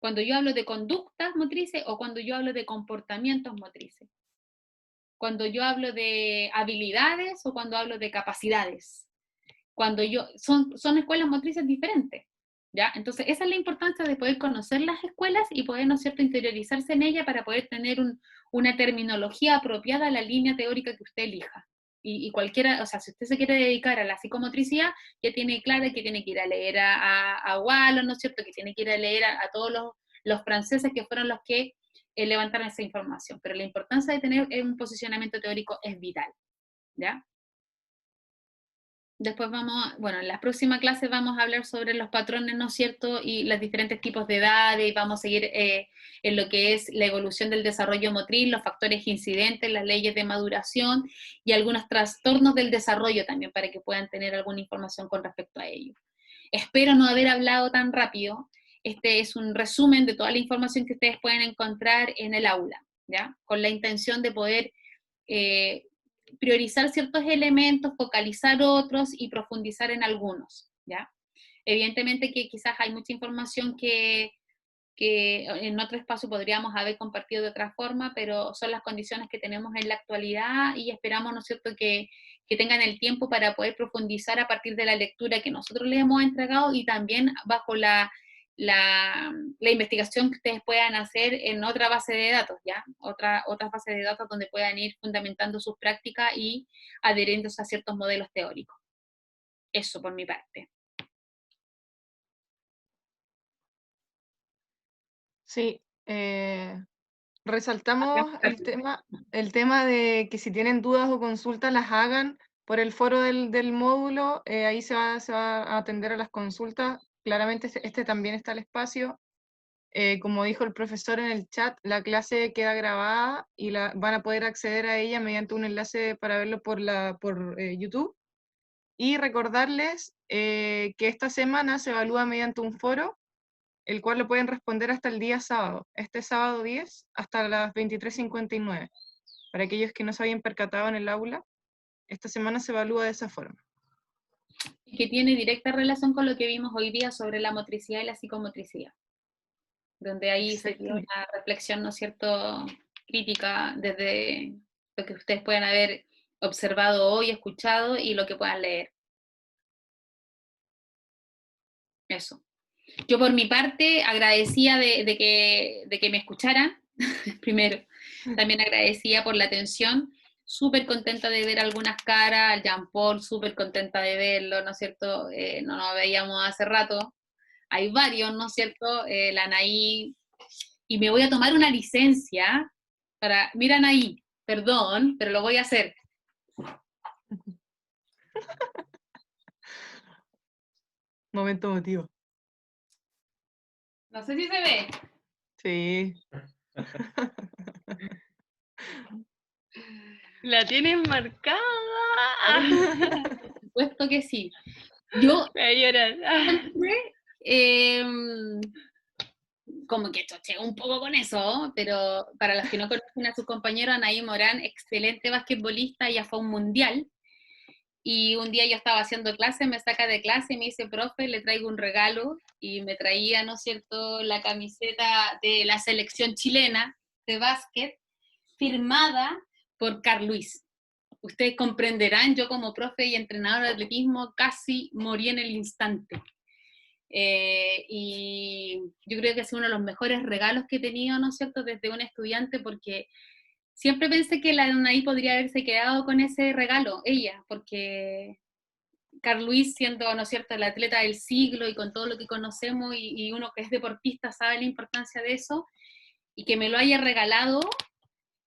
Cuando yo hablo de conductas motrices o cuando yo hablo de comportamientos motrices. Cuando yo hablo de habilidades o cuando hablo de capacidades. Son escuelas motrices diferentes, ¿ya? Entonces, esa es la importancia de poder conocer las escuelas y poder, ¿no es cierto?, interiorizarse en ellas para poder tener una terminología apropiada a la línea teórica que usted elija. Y cualquiera, o sea, si usted se quiere dedicar a la psicomotricidad, ya tiene claro que tiene que ir a leer a Wallo, ¿no es cierto?, que tiene que ir a leer a todos los franceses que fueron los que levantaron esa información. Pero la importancia de tener un posicionamiento teórico es vital, ¿ya? Después en las próximas clases vamos a hablar sobre los patrones, ¿no es cierto?, y los diferentes tipos de edades, y vamos a seguir en lo que es la evolución del desarrollo motriz, los factores incidentes, las leyes de maduración, y algunos trastornos del desarrollo también, para que puedan tener alguna información con respecto a ello. Espero no haber hablado tan rápido. Este es un resumen de toda la información que ustedes pueden encontrar en el aula, ¿ya? Con la intención de poder priorizar ciertos elementos, focalizar otros y profundizar en algunos, ¿ya? Evidentemente que quizás hay mucha información que en otro espacio podríamos haber compartido de otra forma, pero son las condiciones que tenemos en la actualidad y esperamos, ¿no es cierto?, que tengan el tiempo para poder profundizar a partir de la lectura que nosotros les hemos entregado y también bajo la investigación que ustedes puedan hacer en otra base de datos, ¿ya? Otras bases de datos donde puedan ir fundamentando sus prácticas y adheriéndose a ciertos modelos teóricos. Eso por mi parte. Sí, resaltamos el tema de que si tienen dudas o consultas las hagan por el foro del módulo, ahí se va a atender a las consultas. Claramente este también está el espacio. Como dijo el profesor en el chat, la clase queda grabada y van a poder acceder a ella mediante un enlace para verlo por YouTube. Y recordarles que esta semana se evalúa mediante un foro, el cual lo pueden responder hasta el día sábado, este sábado 10 hasta las 23:59. Para aquellos que no se habían percatado en el aula, esta semana se evalúa de esa forma. Y que tiene directa relación con lo que vimos hoy día sobre la motricidad y la psicomotricidad, donde ahí se dio una reflexión, ¿no es cierto?, crítica desde lo que ustedes puedan haber observado hoy, escuchado y lo que puedan leer. Eso. Yo por mi parte agradecía de que me escucharan, primero. También agradecía por la atención, súper contenta de ver algunas caras, al Jean Paul, súper contenta de verlo, ¿no es cierto? No nos veíamos hace rato. Hay varios, ¿no es cierto? La Anaí. Y me voy a tomar una licencia para... Mira, Anaí, perdón, pero lo voy a hacer. Momento emotivo. No sé si se ve. Sí. La tienes marcada. Por supuesto que sí. Yo Voy a llorar. como que choché un poco con eso, pero para los que no conocen a sus compañeros, Anaí Morán, excelente basquetbolista, ella fue a un mundial, y un día yo estaba haciendo clase, me saca de clase y me dice, profe, le traigo un regalo, y me traía, ¿no es cierto?, la camiseta de la selección chilena de básquet, firmada por Carl Luis. Ustedes comprenderán, yo como profe y entrenador de atletismo casi morí en el instante. Y yo creo que es uno de los mejores regalos que he tenido, ¿no es cierto?, desde un estudiante, porque siempre pensé que la Anaí podría haberse quedado con ese regalo, ella, porque Carl Luis, siendo, ¿no es cierto?, el atleta del siglo y con todo lo que conocemos, y uno que es deportista sabe la importancia de eso, y que me lo haya regalado,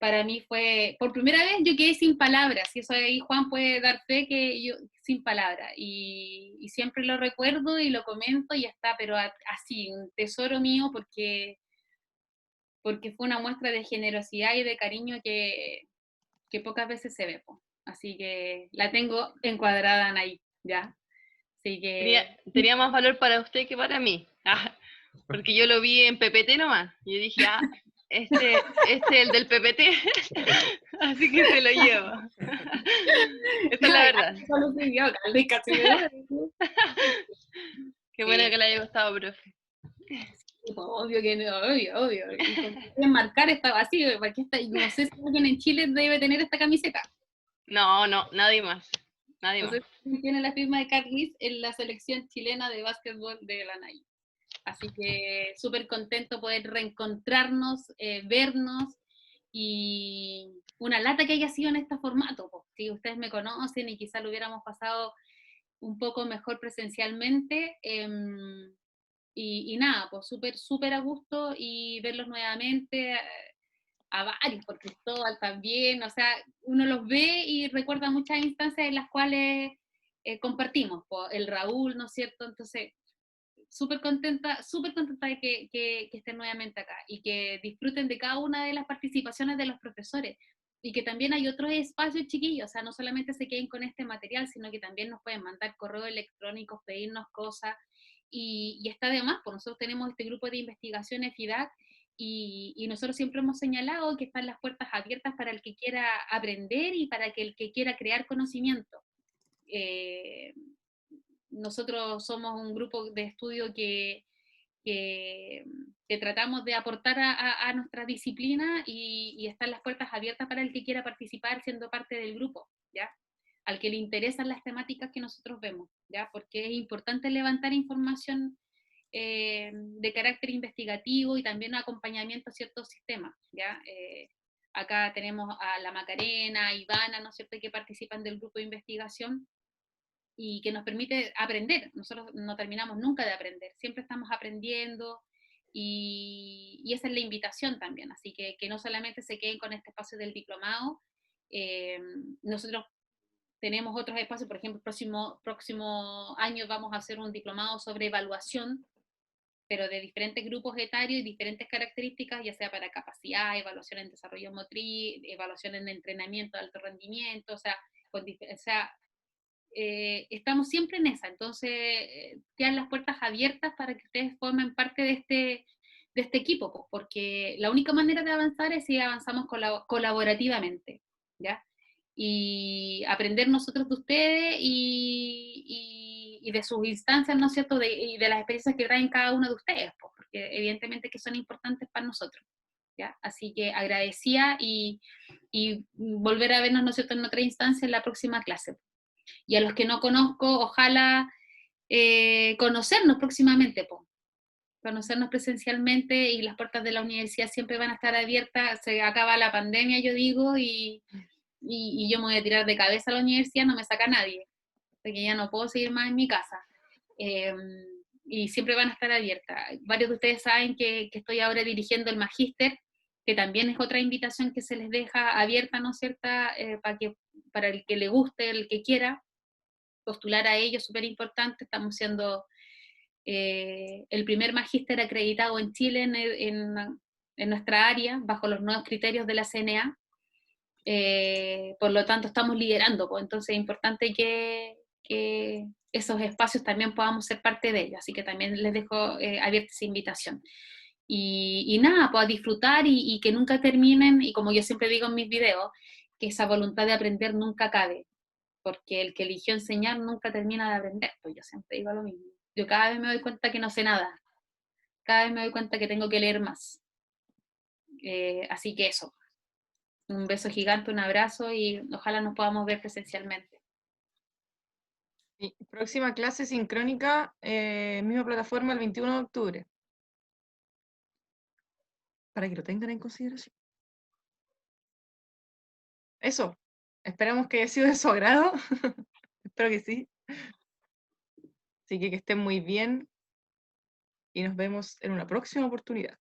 para mí fue, por primera vez yo quedé sin palabras, y eso ahí Juan puede dar fe que yo, sin palabras, y siempre lo recuerdo y lo comento y está, pero así, un tesoro mío, porque fue una muestra de generosidad y de cariño que pocas veces se ve, po. Así que la tengo encuadrada ahí, ¿ya? Así que... Tenía más valor para usted que para mí, porque yo lo vi en PPT nomás, y yo dije, este es el del PPT, así que se lo llevo. Esta es la verdad. Qué bueno que le haya gustado, profe. pues, obvio que no, obvio. Y cuando quieren marcar estaba así, porque no sé si alguien en Chile debe tener esta camiseta. No, nadie más. Nadie No más. sé si tiene la firma de Carlis en la selección chilena de básquetbol de la NAI. Así que súper contento poder reencontrarnos, vernos, y una lata que haya sido en este formato. Pues, si ustedes me conocen y quizá lo hubiéramos pasado un poco mejor presencialmente, y nada, pues súper a gusto y verlos nuevamente, a varios, por Cristóbal también, o sea, uno los ve y recuerda muchas instancias en las cuales compartimos, pues, el Raúl, ¿no es cierto? Entonces, súper contenta de que estén nuevamente acá y que disfruten de cada una de las participaciones de los profesores, y que también hay otros espacios, chiquillos, o sea, no solamente se queden con este material, sino que también nos pueden mandar correos electrónicos, pedirnos cosas, y está de más, pues nosotros tenemos este grupo de investigaciones FIDAC, y nosotros siempre hemos señalado que están las puertas abiertas para el que quiera aprender y para el que quiera crear conocimiento. Nosotros somos un grupo de estudio que tratamos de aportar a nuestra disciplina, y están las puertas abiertas para el que quiera participar siendo parte del grupo, ¿ya? Al que le interesan las temáticas que nosotros vemos, ¿ya? Porque es importante levantar información de carácter investigativo y también acompañamiento a ciertos sistemas, ¿ya? Acá tenemos a la Macarena, a Ivana, ¿no es cierto?, que participan del grupo de investigación, y que nos permite aprender. Nosotros no terminamos nunca de aprender, siempre estamos aprendiendo, y esa es la invitación también, así que no solamente se queden con este espacio del diplomado, nosotros tenemos otros espacios, por ejemplo, el próximo año vamos a hacer un diplomado sobre evaluación, pero de diferentes grupos etarios y diferentes características, ya sea para capacidad, evaluación en desarrollo motriz, evaluación en entrenamiento de alto rendimiento, o sea, estamos siempre en esa, entonces quedan las puertas abiertas para que ustedes formen parte de este equipo, pues, porque la única manera de avanzar es si avanzamos colaborativamente, ¿ya? Y aprender nosotros de ustedes y de sus instancias, ¿no es cierto?, y de las experiencias que traen cada uno de ustedes, pues, porque evidentemente que son importantes para nosotros, ¿ya? Así que agradecía, y volver a vernos, ¿no es cierto?, en otra instancia en la próxima clase. Y a los que no conozco, ojalá conocernos próximamente, conocernos presencialmente, y las puertas de la universidad siempre van a estar abiertas. Se acaba la pandemia, yo digo, y yo me voy a tirar de cabeza a la universidad, no me saca nadie, porque ya no puedo seguir más en mi casa. Y siempre van a estar abiertas. Varios de ustedes saben que estoy ahora dirigiendo el magíster, que también es otra invitación que se les deja abierta, ¿no es cierto?, para el que le guste, el que quiera postular a ellos, súper importante. Estamos siendo el primer magíster acreditado en Chile en nuestra área, bajo los nuevos criterios de la CNA. Por lo tanto, estamos liderando, pues, entonces es importante que esos espacios también podamos ser parte de ellos, así que también les dejo abierta esa invitación. Y nada, pues a disfrutar, y que nunca terminen, y como yo siempre digo en mis videos, que esa voluntad de aprender nunca acabe, porque el que eligió enseñar nunca termina de aprender, pues yo siempre digo lo mismo. Yo cada vez me doy cuenta que no sé nada, cada vez me doy cuenta que tengo que leer más. Así que eso, un beso gigante, un abrazo, y ojalá nos podamos ver presencialmente. Y próxima clase sincrónica, misma plataforma, el 21 de octubre. Para que lo tengan en consideración. Eso, esperamos que haya sido de su agrado. Espero que sí. Así que estén muy bien, y nos vemos en una próxima oportunidad.